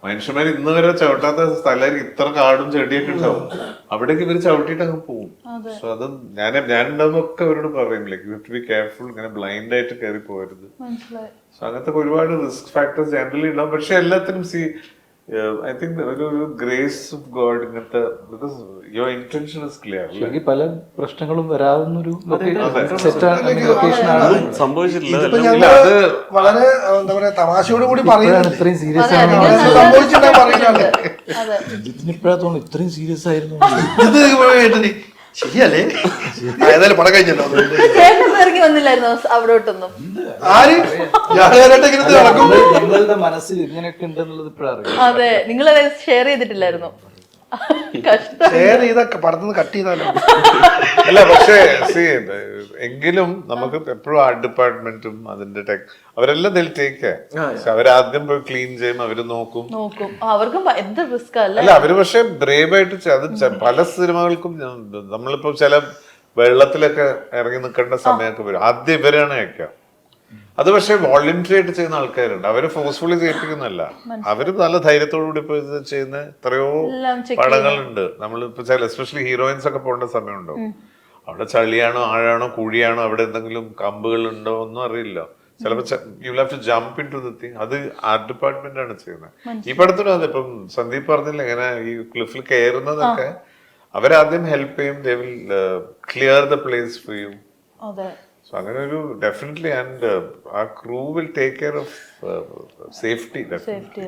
മനുഷ്യന്മാർ ഇന്ന് വരെ ചവിട്ടാത്ത സ്ഥലമായിരിക്കും. ഇത്ര കാടും ചെടിയൊക്കെ ഉണ്ടാവും, അവിടേക്ക് ഇവര് ചവിട്ടിയിട്ട് അങ്ങ് പോകും. സോ അത് ഞാനുണ്ടാവുമ്പൊക്കെ അവരോട് പറയും, like you to be careful, ഇങ്ങനെ ബ്ലൈൻഡ് ആയിട്ട് കയറി പോകരുത്. സോ അങ്ങനത്തെ ഒരുപാട് റിസ്ക് ഫാക്ടേഴ്സ് ജനറലി ഉണ്ടാവും. പക്ഷെ എല്ലാത്തിനും ഐ തിങ്ക് ഒരു ഗ്രേസ് ഓഫ് ഗോഡ് ഇങ്ങനത്തെ, because your intention is clear. പല പ്രശ്നങ്ങളും വരാവുന്നൊരു ലൊക്കേഷനാണ് സംഭവിച്ചിട്ടില്ല. അത് വളരെ എന്താ പറയാ തമാശയോട് കൂടി പറയുന്നത്. ഇത്രയും സീരിയസ് ആണ് ഇപ്പോഴാ തോന്നുന്നു, ഇത്രയും സീരിയസ് ആയിരുന്നു ഇത് ശരിയല്ലേ? ഏതായാലും പടം കഴിഞ്ഞല്ലോ. ഇറങ്ങി വന്നില്ലായിരുന്നോ അവിടോട്ടൊന്നും? ആര് നിങ്ങളുടെ മനസ്സിൽ ഇങ്ങനെയൊക്കെ ഉണ്ടെന്നുള്ളത് ഇപ്പോഴറിയാം. അതെ, നിങ്ങൾ ഷെയർ ചെയ്തിട്ടില്ലായിരുന്നു? ഷെയർ ചെയ്തൊക്കെ പടത്തുനിന്ന് കട്ട് ചെയ്താലോ? അല്ല, പക്ഷേ എങ്കിലും നമുക്ക് എപ്പോഴും ആർട്ട് ഡിപ്പാർട്ട്മെന്റും അതിന്റെ അവരെല്ലാം ടേക്ക് അവരാദ്യം പോയി ക്ലീൻ ചെയ്യും, അവര് നോക്കും. അവർക്കും എന്ത് റിസ്ക് അല്ല. അവര് പക്ഷെ ബ്രേവ് ആയിട്ട് അത് പല സിനിമകൾക്കും നമ്മളിപ്പോ ചില വെള്ളത്തിലൊക്കെ ഇറങ്ങി നിൽക്കേണ്ട സമയമൊക്കെ വരും, ആദ്യം ഇവരാണ് വെക്കുക. അത് പക്ഷെ വോളണ്ടറി ആയിട്ട് ചെയ്യുന്ന ആൾക്കാരുണ്ട്, അവര് ഫോഴ്സ്ഫുള്ളി ചെയ്യിപ്പിക്കുന്നല്ല. അവര് നല്ല ധൈര്യത്തോടു കൂടി ഇപ്പൊ ഇത് ചെയ്യുന്ന എത്രയോ പടങ്ങളുണ്ട്. നമ്മളിപ്പോ ചില എസ്പെഷ്യലി ഹീറോയിൻസ് ഒക്കെ പോകേണ്ട സമയമുണ്ടോ, അവിടെ ചളിയാണോ ആഴാണോ കുഴിയാണോ, അവിടെ എന്തെങ്കിലും കമ്പുകൾ ഉണ്ടോ ഒന്നും അറിയില്ല. ചിലപ്പോ you have to jump in to the thing. അത് ആർട്ട് ഡിപ്പാർട്ട്മെന്റ് ആണ് ചെയ്യുന്നത്. ഈ പടത്തിനും അതെ, ഇപ്പം സന്ദീപ് പറഞ്ഞില്ല ഇങ്ങനെ ഈ ക്ലിഫിൽ കയറുന്നതൊക്കെ അവരാദ്യം ഹെൽപ്പ് ചെയ്യും. They will clear the place for you. So അങ്ങനെ ഒരു ഡെഫിനറ്റ്ലി ആൻഡ് ആ crew will take care of safety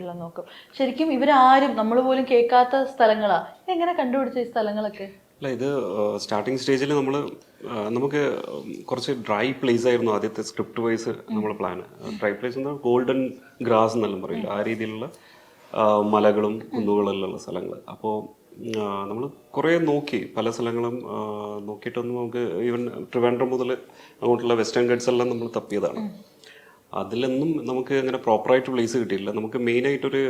എല്ലാം നോക്കും. ശരിക്കും ഇവരാരും നമ്മൾ പോലും കേൾക്കാത്ത സ്ഥലങ്ങളാ. എങ്ങനെ കണ്ടുപിടിച്ച ഈ സ്ഥലങ്ങളൊക്കെ? അല്ല, ഇത് സ്റ്റാർട്ടിങ് സ്റ്റേജിൽ നമുക്ക് കുറച്ച് ഡ്രൈ പ്ലേസ് ആയിരുന്നു ആദ്യത്തെ സ്ക്രിപ്റ്റ് വൈസ് നമ്മൾ പ്ലാൻ. ഡ്രൈ പ്ലേസ് എന്താ, ഗോൾഡൻ ഗ്രാസ് എന്നെല്ലാം പറയില്ല, ആ രീതിയിലുള്ള മലകളും കുന്നുകളെല്ലാം ഉള്ള സ്ഥലങ്ങൾ. അപ്പോൾ നമ്മൾ കുറേ നോക്കി, പല സ്ഥലങ്ങളും നോക്കിയിട്ടൊന്നും നമുക്ക് ഈവൻ ട്രിവാൻഡ്രം മുതൽ അങ്ങോട്ടുള്ള വെസ്റ്റേൺ ഗഡ്സ് എല്ലാം നമ്മൾ തപ്പിയതാണ്. അതിലൊന്നും നമുക്ക് അങ്ങനെ പ്രോപ്പറായിട്ട് പ്ലേസ് കിട്ടിയില്ല. നമുക്ക് മെയിനായിട്ടൊരു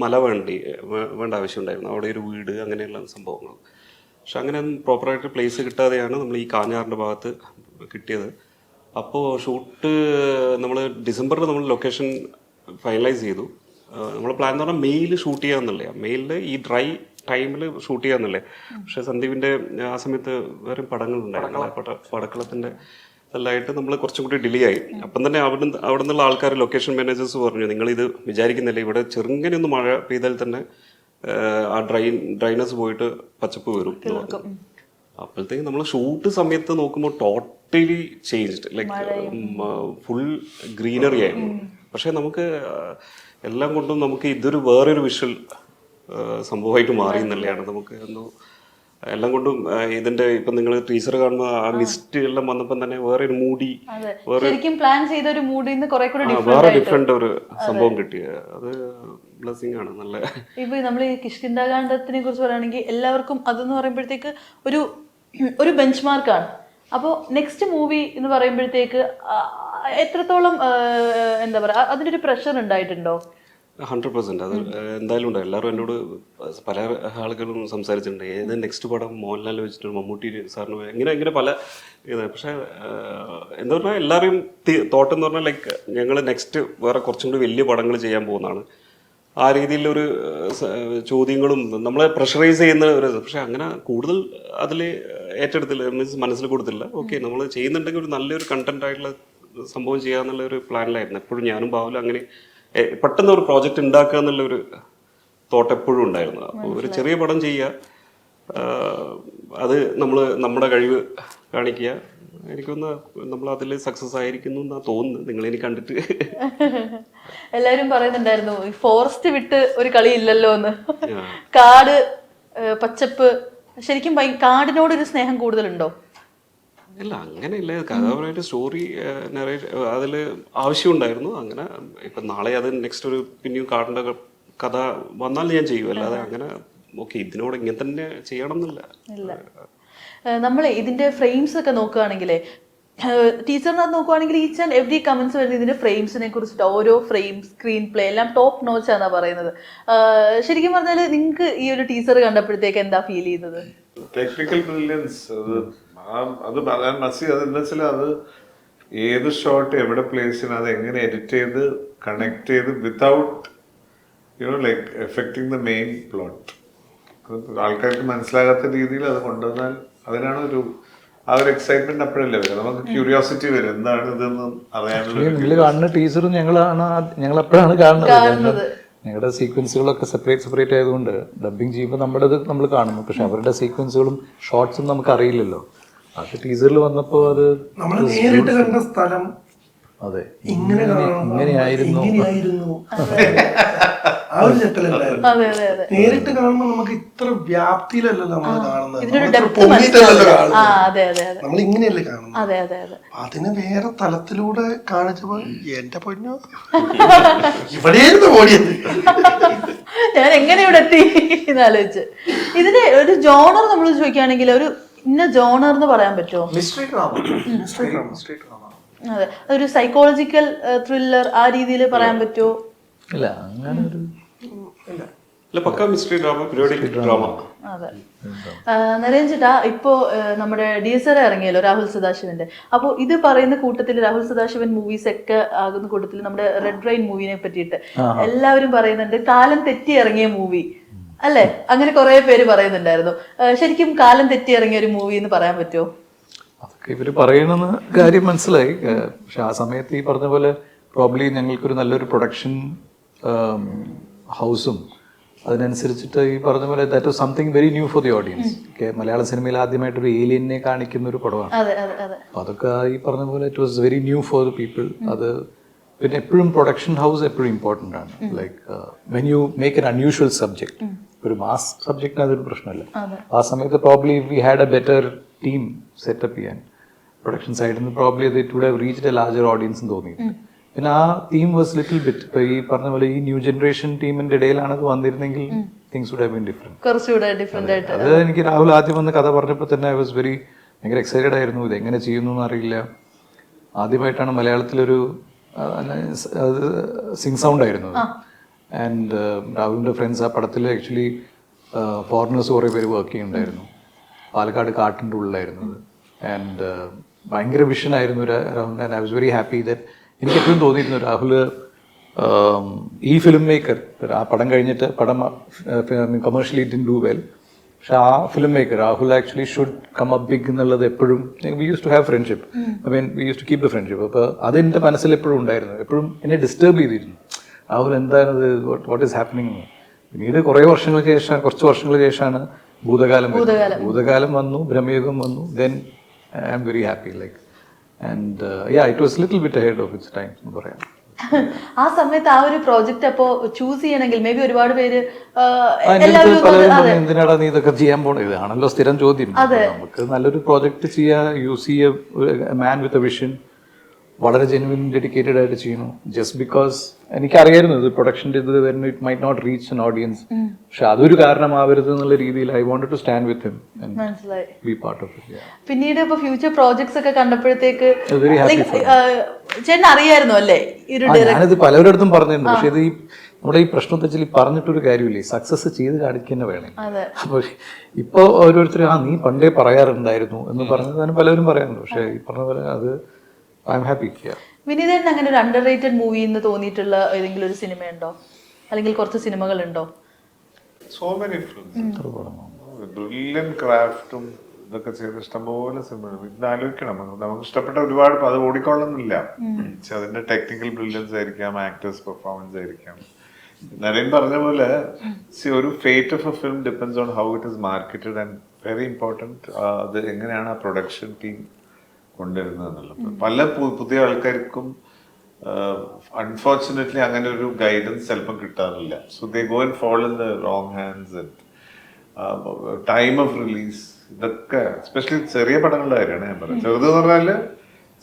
മല വേണ്ട ആവശ്യമുണ്ടായിരുന്നു, അവിടെ ഒരു വീട് അങ്ങനെയുള്ള സംഭവങ്ങൾ. പക്ഷെ അങ്ങനെ പ്രോപ്പറായിട്ട് പ്ലേസ് കിട്ടാതെയാണ് നമ്മൾ ഈ കാഞ്ഞാറിൻ്റെ ഭാഗത്ത് കിട്ടിയത്. അപ്പോൾ ഷൂട്ട് നമ്മൾ ഡിസംബറിൽ നമ്മൾ ലൊക്കേഷൻ ഫൈനലൈസ് ചെയ്തു. നമ്മളെ പ്ലാൻ എന്ന് പറഞ്ഞാൽ മെയിൽ ഷൂട്ട് ചെയ്യാന്നുള്ളേ, മെയിലിൽ ഈ ഡ്രൈ ടൈമിൽ ഷൂട്ട് ചെയ്യാന്നുള്ളേ. പക്ഷെ സന്ദീപിൻ്റെ ആ സമയത്ത് വേറെ പടങ്ങളുണ്ടായിരുന്നു, പടക്കളത്തിൻ്റെ എല്ലായിട്ട് നമ്മൾ കുറച്ചും കൂടി ഡിലേ ആയി. അപ്പം തന്നെ അവിടെ നിന്നുള്ള ആൾക്കാർ, ലൊക്കേഷൻ മാനേജേഴ്സ് പറഞ്ഞു, നിങ്ങളിത് വിചാരിക്കുന്നില്ല, ഇവിടെ ചെറുങ്ങനെ ഒന്ന് മഴ പെയ്താൽ തന്നെ ആ ഡ്രൈനസ് പോയിട്ട് പച്ചപ്പ് വരും. അപ്പോഴത്തേക്ക് നമ്മൾ ഷൂട്ട് സമയത്ത് നോക്കുമ്പോൾ totally changed, like full greenery ആയിരുന്നു. പക്ഷെ നമുക്ക് എല്ലാം കൊണ്ടും നമുക്ക് ഇതൊരു വേറൊരു വിഷ്വൽ സംഭവമായിട്ട് മാറി എന്നുള്ളതാണ്. നമുക്ക് എന്തോ എല്ലാം കൊണ്ടും ഇതിന്റെ ഇപ്പൊ നിങ്ങൾ ടീച്ചർ കാണുമ്പോൾ ആ മിസ്റ്റ് എല്ലാം വന്നപ്പോൾ തന്നെ വേറെ ഒരു മൂടി, വേറെ ഡിഫറെന്റ് ഒരു സംഭവം കിട്ടിയ, അത് ബ്ലെസ്സിങ് ആണ്. നല്ല ഇപ്പൊ നമ്മൾ ഈ കിഷ്കിന്ധാകാന്ഡത്തിനെ കുറിച്ച് പറയുകയാണെങ്കിൽ എല്ലാവർക്കും അതെന്ന് പറയുമ്പോഴത്തേക്ക് ഒരു ബെഞ്ച് മാർക്കാണ്. അപ്പോൾ നെക്സ്റ്റ് മൂവി എന്ന് പറയുമ്പോഴത്തേക്ക് എത്രത്തോളം എന്താ പറയുക അതിൻ്റെ ഒരു പ്രഷർ ഉണ്ടായിട്ടുണ്ടോ? 100% അത് എന്തായാലും ഉണ്ട്. എല്ലാവരും എന്നോട് പല ആളുകളും സംസാരിച്ചിട്ടുണ്ട്, ഏത് നെക്സ്റ്റ് പടം മോഹൻലാൽ വെച്ചിട്ട് മമ്മൂട്ടി സാറിന് ഇങ്ങനെ പല ഇത്. പക്ഷേ എന്താ പറഞ്ഞാൽ എല്ലാവരും തോട്ട് എന്ന് പറഞ്ഞാൽ ലൈക്ക് ഞങ്ങൾ നെക്സ്റ്റ് വേറെ കുറച്ചും കൂടി വലിയ പടങ്ങൾ ചെയ്യാൻ പോകുന്നതാണ്. ആ രീതിയിലൊരു ചോദ്യങ്ങളും നമ്മളെ പ്രഷറൈസ് ചെയ്യുന്ന ഒരു, പക്ഷെ അങ്ങനെ കൂടുതൽ അതിൽ ഏറ്റെടുത്തില്ല, മീൻസ് മനസ്സിൽ കൊടുത്തില്ല. ഓക്കെ, നമ്മൾ ചെയ്യുന്നുണ്ടെങ്കിൽ ഒരു നല്ലൊരു കണ്ടന്റ് ആയിട്ടുള്ള സംഭവം ചെയ്യാന്നുള്ള ഒരു പ്ലാനിലായിരുന്നു എപ്പോഴും ഞാനും ബാഹുലും. അങ്ങനെ പെട്ടെന്ന് ഒരു പ്രോജക്റ്റ് ഉണ്ടാക്കുക എന്നുള്ളൊരു തോട്ട് എപ്പോഴും ഉണ്ടായിരുന്നു. അപ്പോൾ ഒരു ചെറിയ പടം ചെയ്യുക, അത് നമ്മൾ നമ്മുടെ കഴിവ് കാണിക്കുക. എനിക്കൊന്ന് നമ്മൾ അതിൽ സക്സസ് ആയിരിക്കുന്നു എന്നാ തോന്നുന്നത് നിങ്ങളെനി കണ്ടിട്ട്. എല്ലാവരും പറയുന്നുണ്ടായിരുന്നു ഫോറസ്റ്റ് വിട്ട് ഒരു കളി ഇല്ലല്ലോ എന്ന്. കാട്, പച്ചപ്പ്, ശരിക്കും കാടിനോടൊരു സ്നേഹം കൂടുതലുണ്ടോ? ഇല്ല, അങ്ങനെയില്ല. കഥാപരമായിട്ട് സ്റ്റോറി അതിൽ ആവശ്യമുണ്ടായിരുന്നു. അങ്ങനെ ഇപ്പം നാളെ അത് നെക്സ്റ്റ് ഒരു പിന്നെയും കാടിൻ്റെ കഥ വന്നാൽ ഞാൻ ചെയ്യും, അല്ലാതെ അങ്ങനെ ഓക്കെ ഇതിനോട് ഇങ്ങനെ തന്നെ ചെയ്യണം എന്നില്ല. ഇല്ല, നമ്മൾ ഇതിന്റെ ഫ്രെയിംസ് ഒക്കെ നോക്കുകയാണെങ്കിലേ, ടീച്ചറിനകത്ത് നോക്കുവാണെങ്കിൽ ഈച്ച് ആൻഡ് എവറി കമന്റ്സ് വരുന്നത് ഇതിന്റെ ഫ്രെയിംസിനെ കുറിച്ചിട്ട്. ഓരോ ഫ്രെയിം, സ്ക്രീൻ പ്ലേ എല്ലാം ടോപ്പ് നോച്ച് ആണെന്നാ പറയുന്നത്. ശരിക്കും പറഞ്ഞാൽ നിങ്ങൾക്ക് ഈ ഒരു ടീച്ചർ കണ്ടപ്പോഴത്തേക്ക് എന്താ ഫീൽ ചെയ്തത്? Technical brilliance. അത് പറയാൻ മസി അതെന്താ വെച്ചാൽ അത് ഏത് ഷോട്ട് എവിടെ പ്ലേസ് ചെയ്യണം, അത് എങ്ങനെ എഡിറ്റ് ചെയ്ത് കണക്ട് ചെയ്ത് without like affecting the main plot, ആൾക്കാർക്ക് മനസ്സിലാകാത്ത രീതിയിൽ അത് കൊണ്ടുവന്നാൽ അതിനാണ് ആ ഒരു എക്സൈറ്റ്മെന്റ് അപ്പോഴല്ലേ വരും. നമുക്ക് ക്യൂരിയോസിറ്റി വരും എന്താണ് ഇതെന്ന് അറിയാനുള്ള. നിങ്ങൾ കാണുന്ന ടീച്ചറും ഞങ്ങൾ അപ്പോഴാണ് കാണുന്നത്. ഞങ്ങളുടെ സീക്വൻസുകളൊക്കെ സെപ്പറേറ്റ് ആയതുകൊണ്ട് ഡബിങ് ചെയ്യുമ്പോൾ നമ്മുടേത് നമ്മൾ കാണുന്നു, പക്ഷെ അവരുടെ സീക്വൻസുകളും ഷോർട്സും നമുക്ക് അറിയില്ലല്ലോ. പക്ഷെ ടീച്ചറിൽ വന്നപ്പോൾ അത് നമ്മൾ നേരിട്ട് കണ്ട സ്ഥലം അതെ ഇങ്ങനെയായിരുന്നു ആ ഒരു ചെട്ടലുണ്ടായിരുന്നു. നേരിട്ട് കാണുമ്പോൾ നമുക്ക് ഇത്ര വ്യാപ്തിയിലല്ലോ നമ്മൾ കാണുന്നത്, നമ്മൾ ഇങ്ങനെയല്ലേ കാണുന്നത്. അതിന് വേറെ തലത്തിലൂടെ കാണിച്ചപ്പോ എന്റെ പൊന്നോ ഇവിടെയായിരുന്നു ഓടിയത്. ഞാൻ എങ്ങനെ ഇവിടെ എത്തി എന്നാലോചിച്ച്. ഇതിന്റെ ഒരു ജോണർ നമ്മൾ ചോദിക്കുകയാണെങ്കിൽ ഒരു ഇന്ന ജോണർ എന്ന് പറയാൻ പറ്റുമോ? Mystery drama. അതെ, ഒരു സൈക്കോളജിക്കൽ ത്രില്ലർ ആ രീതിയിൽ പറയാൻ പറ്റുമോ? ഇല്ല, അങ്ങനെ ഒരു പക്ക മിസ്റ്ററി ഡ്രാമ, പീരിയോഡിക് ഡ്രാമ. അതെ. നരേൻ ചേട്ടാ, ഇപ്പോ നമ്മുടെ DSR ഇറങ്ങിയല്ലോ രാഹുൽ സദാശിവന്റെ. അപ്പോൾ ഇത് പറയുന്ന കൂട്ടത്തിൽ രാഹുൽ സദാശിവൻ മൂവീസ് ഒക്കെ ആകുന്ന കൂട്ടത്തിൽ നമ്മുടെ റെഡ് റെയിൻ മൂവിനെ പറ്റിയിട്ട് എല്ലാവരും പറയുന്നുണ്ട് കാലം തെറ്റി ഇറങ്ങിയ മൂവി അല്ലേ? അങ്ങനെ കുറെ പേര് പറയുന്നുണ്ടായിരുന്നു. ശരിക്കും കാലം തെറ്റി ഇറങ്ങിയ ഒരു മൂവി എന്ന് പറയാൻ പറ്റുമോ? അതൊക്കെ ഇവര് പറയണമെന്ന് കാര്യം മനസ്സിലായി. പക്ഷെ ആ സമയത്ത് ഈ പറഞ്ഞ പോലെ പ്രോബ്ലി ഞങ്ങൾക്കൊരു നല്ലൊരു പ്രൊഡക്ഷൻ ഹൗസും അതിനനുസരിച്ചിട്ട് ഈ പറഞ്ഞ പോലെ that was something very new for the audience. മലയാള സിനിമയിൽ ആദ്യമായിട്ടൊരു ഏലിയനെ കാണിക്കുന്ന ഒരു പടമാണ്. അതൊക്കെ ഈ പറഞ്ഞ പോലെ it was very new for the people. അത് പിന്നെ എപ്പോഴും പ്രൊഡക്ഷൻ ഹൗസ് എപ്പോഴും ഇമ്പോർട്ടൻ്റ് ആണ്. Like when you make an unusual subject, ഒരു മാസ് സബ്ജക്റ്റിന് അതൊരു പ്രശ്നമല്ല. ആ സമയത്ത് probably we had a better team setup ചെയ്യാൻ പ്രൊഡക്ഷൻ സൈഡിൽ നിന്ന്. പ്രോബ്ലി അത് it would have reached a larger audience എന്ന് തോന്നിയിട്ടുണ്ട്. പിന്നെ ആ തീം വാസ് ലിറ്റിൽ ബിറ്റ്, ഇപ്പൊ ഈ പറഞ്ഞ പോലെ ഈ ന്യൂ ജനറേഷൻ ടീമിന്റെ ഇടയിലാണ് അത് വന്നിരുന്നെങ്കിൽ things would have been different. അത് എനിക്ക് രാഹുൽ ആദ്യം വന്ന് കഥ പറഞ്ഞപ്പോൾ തന്നെ ഐ വാസ് ഭയങ്കര എക്സൈറ്റഡ് ആയിരുന്നു. ഇത് എങ്ങനെ ചെയ്യുന്നു എന്ന് അറിയില്ല. ആദ്യമായിട്ടാണ് മലയാളത്തിലൊരു സിംഗ് സൗണ്ട് ആയിരുന്നു. ആൻഡ് രാഹുലിന്റെ ഫ്രണ്ട്സ് ആ പടത്തിൽ ആക്ച്വലി ഫോറിനേഴ്സ് കുറേ പേര് വർക്ക് ചെയ്യുന്നുണ്ടായിരുന്നു. പാലക്കാട് കാട്ടിൻ്റെ ഉള്ളിലായിരുന്നത്. ആൻഡ് ഭയങ്കര വിഷൻ ആയിരുന്നു Rahul. And I was very happy that എനിക്ക് എപ്പോഴും തോന്നിയിരുന്നു രാഹുൽ ഈ ഫിലിം മേക്കർ, ആ പടം കഴിഞ്ഞിട്ട് പടം കമേഴ്ഷ്യലി ഡിഡ്ന്റ് ഡു വെൽ, പക്ഷെ ആ film maker Rahul actually should come up big എന്നുള്ളത് എപ്പോഴും we use to have friendship. I mean we use to keep the friendship. അപ്പോൾ അതെൻ്റെ മനസ്സിൽ എപ്പോഴും ഉണ്ടായിരുന്നു, എപ്പോഴും എന്നെ ഡിസ്റ്റർബ് ചെയ്തിരുന്നു. രാഹുൽ എന്താണത്, വാട്ട് ഈസ് ഹാപ്പനിങ്. പിന്നീട് കുറച്ച് വർഷങ്ങൾക്ക് ശേഷമാണ് ഭൂതകാലം വന്നു, ബ്രഹ്മയുഗം വന്നു. Then I am very happy like. And it was little bit ahead of its time എന്ന് പറയാം. ആ സമയത്ത് ആ ഒരു പ്രോജക്റ്റ് അപ്പോ ചൂസ് ചെയ്യണമെങ്കിൽ മേ ബി ഒരുപാട് പേര് എന്തിനാടാ നീ ഇതൊക്കെ ചെയ്യാൻ പോണത്, ഇതാണല്ലോ സ്ഥിരം ചോദ്യം. നമുക്ക് നല്ലൊരു പ്രോജക്റ്റ് ചെയ്യാ, യൂസ് ചെയ്യ മാൻ വിത്ത് എ വിഷൻ, വളരെ ജെനുവിൻ ഡെഡിക്കേറ്റഡ് ആയിട്ട് ചെയ്യുന്നു. ജസ്റ്റ് ബിക്കോസ് എനിക്കറിയായിരുന്നു ഇത് പ്രൊഡക്ഷൻ്റെ ഇത് വരുന്ന it might not reach an audience, പക്ഷെ അതൊരു കാരണമാവരുത് എന്നുള്ള രീതിയിൽ I wanted to stand with him and മനസ്സിലായി. Be part of it. പിന്നീട് ഇപ്പൊ ഫ്യൂച്ചർ പ്രോജക്ട്സ് ഒക്കെ കണ്ടപ്പോഴത്തേക്ക് very happy for ചേട്ടൻ അറിയായിരുന്നു അല്ലേ ഞാനിത് പലവരടുത്തും പറഞ്ഞിട്ടുണ്ട്. പക്ഷെ ഇത് ഈ നമ്മുടെ ഈ പ്രശ്നത്തെ വെച്ചാൽ പറഞ്ഞിട്ടൊരു കാര്യമില്ലേ, സക്സസ് ചെയ്ത് കാണിക്കുക വേണം. അപ്പൊ ഇപ്പൊ ഓരോരുത്തർ നീ പണ്ടേ പറയാറുണ്ടായിരുന്നു എന്ന് പറഞ്ഞത് പലരും പറയാറുണ്ട്. പക്ഷെ ഈ പറഞ്ഞ പോലെ അത് ഐ എം ഹാപ്പി. വിനീതേട്ടൻ അങ്ങനെ ഒരു അണ്ടർ റേറ്റഡ് മൂവി എന്ന് തോന്നിയിട്ടുള്ള ഏതെങ്കിലും ഒരു സിനിമയുണ്ടോ, അല്ലെങ്കിൽ കുറച്ച് സിനിമകളുണ്ടോ? സോ മെനി ഫിലിംസ്, ബ്രില്യന്റ് ക്രാഫ്റ്റും ഇതൊക്കെ ചെയ്ത് ഇഷ്ടംപോലെ സിനിമ. ഇത് ആലോചിക്കണം, നമുക്ക് ഇഷ്ടപ്പെട്ട ഒരുപാട് അത് ഓടിക്കൊള്ളുന്നില്ല. അതിന്റെ ടെക്നിക്കൽ ബ്രില്യൻസ് ആയിരിക്കാം, ആക്ടേഴ്സ് പെർഫോമൻസ് ആയിരിക്കാം. നരേൻ പറഞ്ഞ പോലെ ഒരു fate of A film depends on how it is marketed and very important അത് എങ്ങനെയാണ് ആ പ്രൊഡക്ഷൻ ടീം കൊണ്ടുവരുന്നത് എന്നുള്ളത്. പല പുതിയ ആൾക്കാർക്കും അൺഫോർച്ചുനേറ്റ്ലി അങ്ങനെ ഒരു ഗൈഡൻസ് ചിലപ്പം കിട്ടാറില്ല. So they go and fall in the wrong hands and time of release ഇതൊക്കെ എസ്പെഷ്യലി ചെറിയ പടങ്ങളുടെ കാര്യമാണ് ഞാൻ പറയുന്നത്. ചെറുതെന്ന് പറഞ്ഞാല്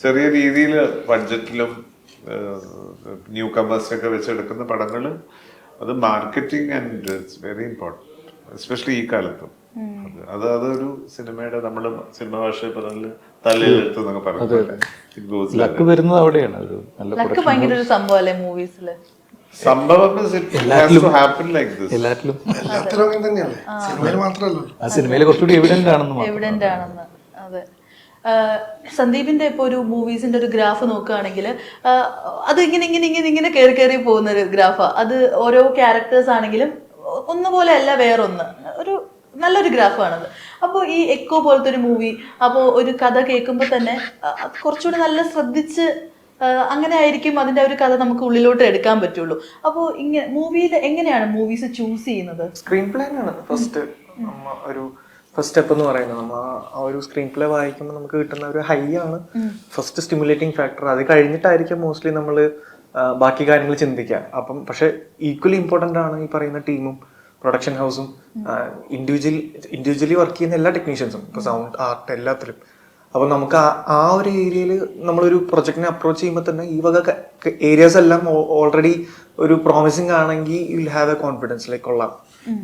ചെറിയ രീതിയിൽ ബഡ്ജറ്റിലും ന്യൂ കമേഴ്സിനൊക്കെ വെച്ചെടുക്കുന്ന പടങ്ങൾ, അത് marketing and it's very important especially ഈ കാലത്തും. അതൊരു സിനിമയുടെ നമ്മള് സിനിമ ഭാഷയിൽ പറഞ്ഞാല് തലയിലെടുത്ത് എന്നൊക്കെ പറഞ്ഞു. ലക്ക് വരുന്നത് അവിടെയാണ്. ലക്ക് ഭയങ്കര ഒരു സംഭവം അല്ലേ മൂവീസില്? സംഭവം എല്ലാത്തിലും അങ്ങനെ തന്നെയല്ലേ, സിനിമയിൽ മാത്രമല്ലോ. ആ സിനിമയിൽ കുറച്ചുകൂടി എവിഡന്റ് ആണെന്ന്. അതെ. സന്ദീപിന്റെ ഇപ്പൊ ഒരു മൂവീസിന്റെ ഒരു ഗ്രാഫ് നോക്കുകയാണെങ്കിൽ അത് ഇങ്ങനെ കയറി പോകുന്ന ഒരു ഗ്രാഫാ. അത് ഓരോ ക്യാരക്ടേഴ്സ് ആണെങ്കിലും ഒന്നുപോലെ അല്ല വേറൊന്ന്, ഒരു നല്ലൊരു ഗ്രാഫാണത്. അപ്പോൾ ഈ എക്കോ പോലത്തെ ഒരു മൂവി, അപ്പോൾ ഒരു കഥ കേൾക്കുമ്പോൾ തന്നെ കുറച്ചുകൂടി നല്ല ശ്രദ്ധിച്ച് അങ്ങനെ ആയിരിക്കും അതിന്റെ ഒരു കഥ നമുക്ക് ഉള്ളിലോട്ട് എടുക്കാൻ പറ്റുള്ളൂ. അപ്പോൾ ഇങ്ങനെ മൂവിയിൽ എങ്ങനെയാണ് മൂവീസ് ചൂസ് ചെയ്യുന്നത്? സ്ക്രീൻ പ്ലേ ആണ് ഒരു ഫസ്റ്റ് സ്റ്റെപ്പ് എന്ന് പറയുന്നത്. നമ്മൾ ആ ഒരു സ്ക്രീൻ പ്ലേ വായിക്കുമ്പോൾ നമുക്ക് കിട്ടുന്ന ഒരു ഹൈ ആണ് ഫസ്റ്റ് സ്റ്റിമുലേറ്റിംഗ് ഫാക്ടർ. അത് കഴിഞ്ഞിട്ടായിരിക്കും മോസ്റ്റ്ലി നമ്മൾ ബാക്കി കാര്യങ്ങൾ ചിന്തിക്കുക. അപ്പം പക്ഷെ ഈക്വലി ഇമ്പോർട്ടൻ്റ് ആണ് ഈ പറയുന്ന ടീമും പ്രൊഡക്ഷൻ ഹൗസും ഇൻഡിവിജ്വലി വർക്ക് ചെയ്യുന്ന എല്ലാ ടെക്നീഷ്യൻസും, ഇപ്പോൾ സൗണ്ട്, ആർട്ട്, എല്ലാത്തിലും. അപ്പോൾ നമുക്ക് ആ ഒരു ഏരിയയിൽ നമ്മളൊരു പ്രൊജക്റ്റിനെ അപ്രോച്ച് ചെയ്യുമ്പോൾ തന്നെ ഈ വക ഏരിയാസ് എല്ലാം ഓൾറെഡി ഒരു പ്രോമിസിങ് ആണെങ്കിൽ you will have A confidence like കൊള്ളാം,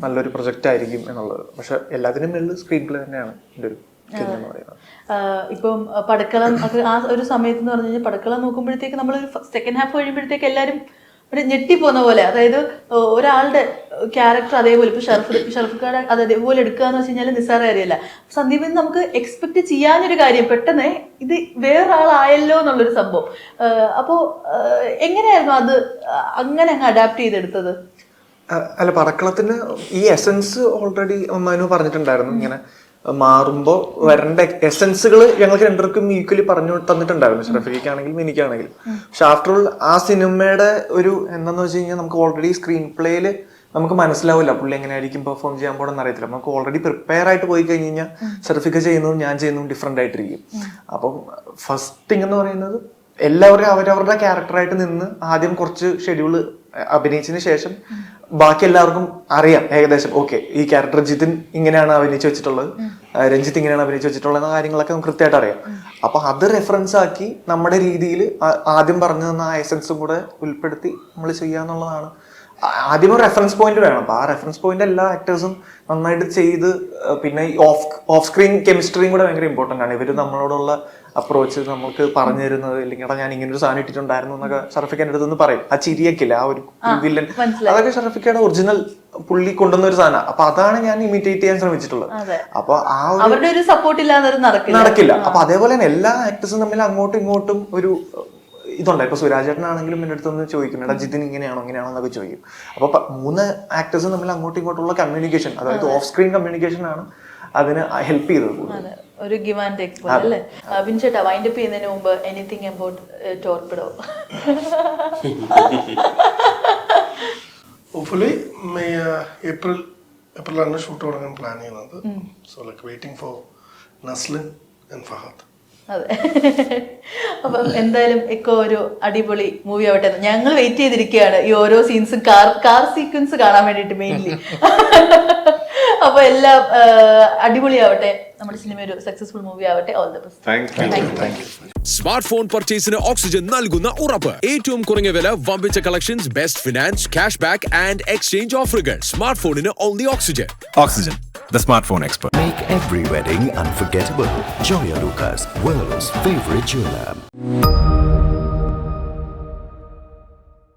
നല്ലൊരു പ്രൊജക്റ്റ് ആയിരിക്കും എന്നുള്ളത്. പക്ഷെ എല്ലാത്തിനും മേളിൽ സ്ക്രീൻ പ്ലേ തന്നെയാണ് എൻ്റെ ഒരു എന്ന് പറയുന്നത്. ഇപ്പം പടക്കളം ആ ഒരു സമയത്ത് എന്ന് പറഞ്ഞു കഴിഞ്ഞാൽ പടക്കളം നോക്കുമ്പോഴത്തേക്ക് നമ്മളൊരു സെക്കൻഡ് ഹാഫ് കഴിയുമ്പോഴത്തേക്ക് എല്ലാവരും ഒരു ഞെട്ടിപ്പോകുന്ന പോലെ, അതായത് ഒരാളുടെ ക്യാരക്ടർ അതേപോലെ ഇപ്പൊ ഷർഫുഖാൻ അതേപോലെ എടുക്കുക എന്ന് വെച്ച് കഴിഞ്ഞാൽ നിസ്സാര കാര്യമല്ല. സന്ദീപിൽ നിന്ന് നമുക്ക് എക്സ്പെക്ട് ചെയ്യാനൊരു കാര്യം പെട്ടെന്ന് ഇത് വേറൊരാളായല്ലോ എന്നുള്ളൊരു സംഭവം. അപ്പോൾ എങ്ങനെയായിരുന്നു അത് അങ്ങനെ അങ്ങ് അഡാപ്റ്റ് ചെയ്തെടുത്തത്? അല്ല, പടക്കളത്തിന് ഈ എസൻസ് ഓൾറെഡി മനു പറഞ്ഞിട്ടുണ്ടായിരുന്നു. ഇങ്ങനെ മാറുമ്പോൾ വരേണ്ട എസൻസുകൾ ഞങ്ങൾക്ക് രണ്ടുപേർക്കും ഈക്വലി പറഞ്ഞു തന്നിട്ടുണ്ടായിരുന്നു, ഷറഫിക്കാണെങ്കിലും എനിക്കാണെങ്കിലും. പക്ഷെ ആഫ്റ്റർ ഓൾ ആ സിനിമയുടെ ഒരു എന്താന്ന് വെച്ച് കഴിഞ്ഞാൽ നമുക്ക് ഓൾറെഡി സ്ക്രീൻ പ്ലേയിൽ നമുക്ക് മനസ്സിലാവില്ല പുള്ളി എങ്ങനെയായിരിക്കും പെർഫോം ചെയ്യാൻ പോകണമെന്ന് അറിയത്തില്ല. നമുക്ക് ഓൾറെഡി പ്രിപ്പയർ ആയിട്ട് പോയി കഴിഞ്ഞ് കഴിഞ്ഞാൽ ഷറഫിക്ക ചെയ്യുന്നതും ഞാൻ ചെയ്യുന്നതും ഡിഫറെൻ്റ് ആയിട്ടിരിക്കും. അപ്പം ഫസ്റ്റ് തിങ് എന്ന് പറയുന്നത് എല്ലാവരും അവരവരുടെ ക്യാരക്ടറായിട്ട് നിന്ന് ആദ്യം കുറച്ച് ഷെഡ്യൂൾ അഭിനയിച്ചതിന് ശേഷം ബാക്കി എല്ലാവർക്കും അറിയാം ഏകദേശം, ഓക്കെ ഈ ക്യാരക്ടർ ജിതിൻ ഇങ്ങനെയാണ് അഭിനയിച്ച് വെച്ചിട്ടുള്ളത്, രഞ്ജിത്ത് ഇങ്ങനെയാണ് അഭിനയിച്ച് വെച്ചിട്ടുള്ളത് എന്ന കാര്യങ്ങളൊക്കെ നമുക്ക് കൃത്യമായിട്ട് അറിയാം. അപ്പൊ അത് റെഫറൻസ് ആക്കി നമ്മുടെ രീതിയിൽ ആദ്യം പറഞ്ഞു തന്ന ആ എസൻസും കൂടെ ഉൾപ്പെടുത്തി നമ്മൾ ചെയ്യാന്നുള്ളതാണ്. ആദ്യം ഒരു റെഫറൻസ് പോയിന്റ് വേണം. അപ്പൊ ആ റെഫറൻസ് പോയിന്റ് എല്ലാ ആക്ടേഴ്സും നന്നായിട്ട് ചെയ്ത്, പിന്നെ ഓഫ് സ്ക്രീൻ കെമിസ്ട്രിയും കൂടെ ഭയങ്കര ഇമ്പോർട്ടൻ്റ് ആണ്. ഇവര് നമ്മളോടുള്ള അപ്രോച്ച് നമുക്ക് പറഞ്ഞു തരുന്നത്, ഇല്ലെങ്കിൽ ഞാൻ ഇങ്ങനെ ഒരു സാധനം ഇട്ടിട്ടുണ്ടായിരുന്നു എന്നൊക്കെ ഷറഫിക്കൻ്റെ അടുത്ത് പറയും. ആ ചിരിയൊക്കില്ല, ആ ഒരു വില്ലൻ, അതൊക്കെ ഷറഫിക്കയുടെ ഒറിജിനൽ പുള്ളി കൊണ്ടുവന്ന ഒരു സാധനം. അപ്പൊ അതാണ് ഞാൻ ഇമിറ്റേറ്റ് ചെയ്യാൻ ശ്രമിച്ചിട്ടുള്ളത്. അപ്പൊ ആ ഒരു സപ്പോർട്ട് ഇല്ലാതെ നടക്കില്ല. അപ്പൊ അതേപോലെ തന്നെ എല്ലാ ആക്ടേഴ്സും തമ്മിൽ അങ്ങോട്ടും ഇങ്ങോട്ടും ഒരു ഇതുണ്ട്. ഇപ്പൊ സുരാജേട്ടനാണെങ്കിലും എൻ്റെ അടുത്തൊന്ന് ചോദിക്കും, എടാ ജിതിൻ ഇങ്ങനെയാണോ ഇങ്ങനെയാണോ എന്നൊക്കെ ചോദിക്കും. അപ്പൊ 3 ആക്ടേഴ്സും തമ്മിൽ അങ്ങോട്ടും ഇങ്ങോട്ടുള്ള കമ്മ്യൂണിക്കേഷൻ, അതായത് ഓഫ് സ്ക്രീൻ കമ്മ്യൂണിക്കേഷൻ ആണ് അതിന് ഹെൽപ്പ് ചെയ്തത്. ഒരു ഗിവ് ആൻഡ് ടേക്ക് പോലെ അല്ലേ? വിൻചേട്ടാ, വൈൻഡ് അപ്പ് ചെയ്യുന്നതിന് മുമ്പ് എനിത്തിങ് അബൌട്ട് ടോർപിഡോ? ഹോപ്പ്ഫുള്ളി ഏപ്രിലാണ് ഷൂട്ട് തുടങ്ങാൻ പ്ലാൻ ചെയ്യുന്നത്. So like waiting for Naslen and Fahadh. അതെ, അപ്പം എന്തായാലും എക്കോ ഒരു അടിപൊളി മൂവി ആവട്ടെ. ഞങ്ങൾ വെയിറ്റ് ചെയ്തിരിക്കുകയാണ് ഈ ഓരോ സീൻസും, കാർ സീക്വൻസ് കാണാൻ വേണ്ടിയിട്ട് മെയിൻലി. അപ്പൊ എല്ലാം അടിപൊളിയാവട്ടെ, നമ്മുടെ സിനിമ ഒരു സക്സസ്ഫുൾ മൂവി ആവട്ടെ. All the best. Thank you. Smart phone പർച്ചേസിന് ഓക്സിജൻ നൽകുന്ന ഉറപ്പ്. ഏറ്റവും കുറഞ്ഞ വില, വമ്പിച്ച collections, best finance, cash back and exchange ഓഫറുകൾ. സ്മാർട്ട് ഫോണിന് only Oxygen. Oxygen, the smartphone expert. Make every wedding unforgettable. Joya Lucas, world's favorite jeweler.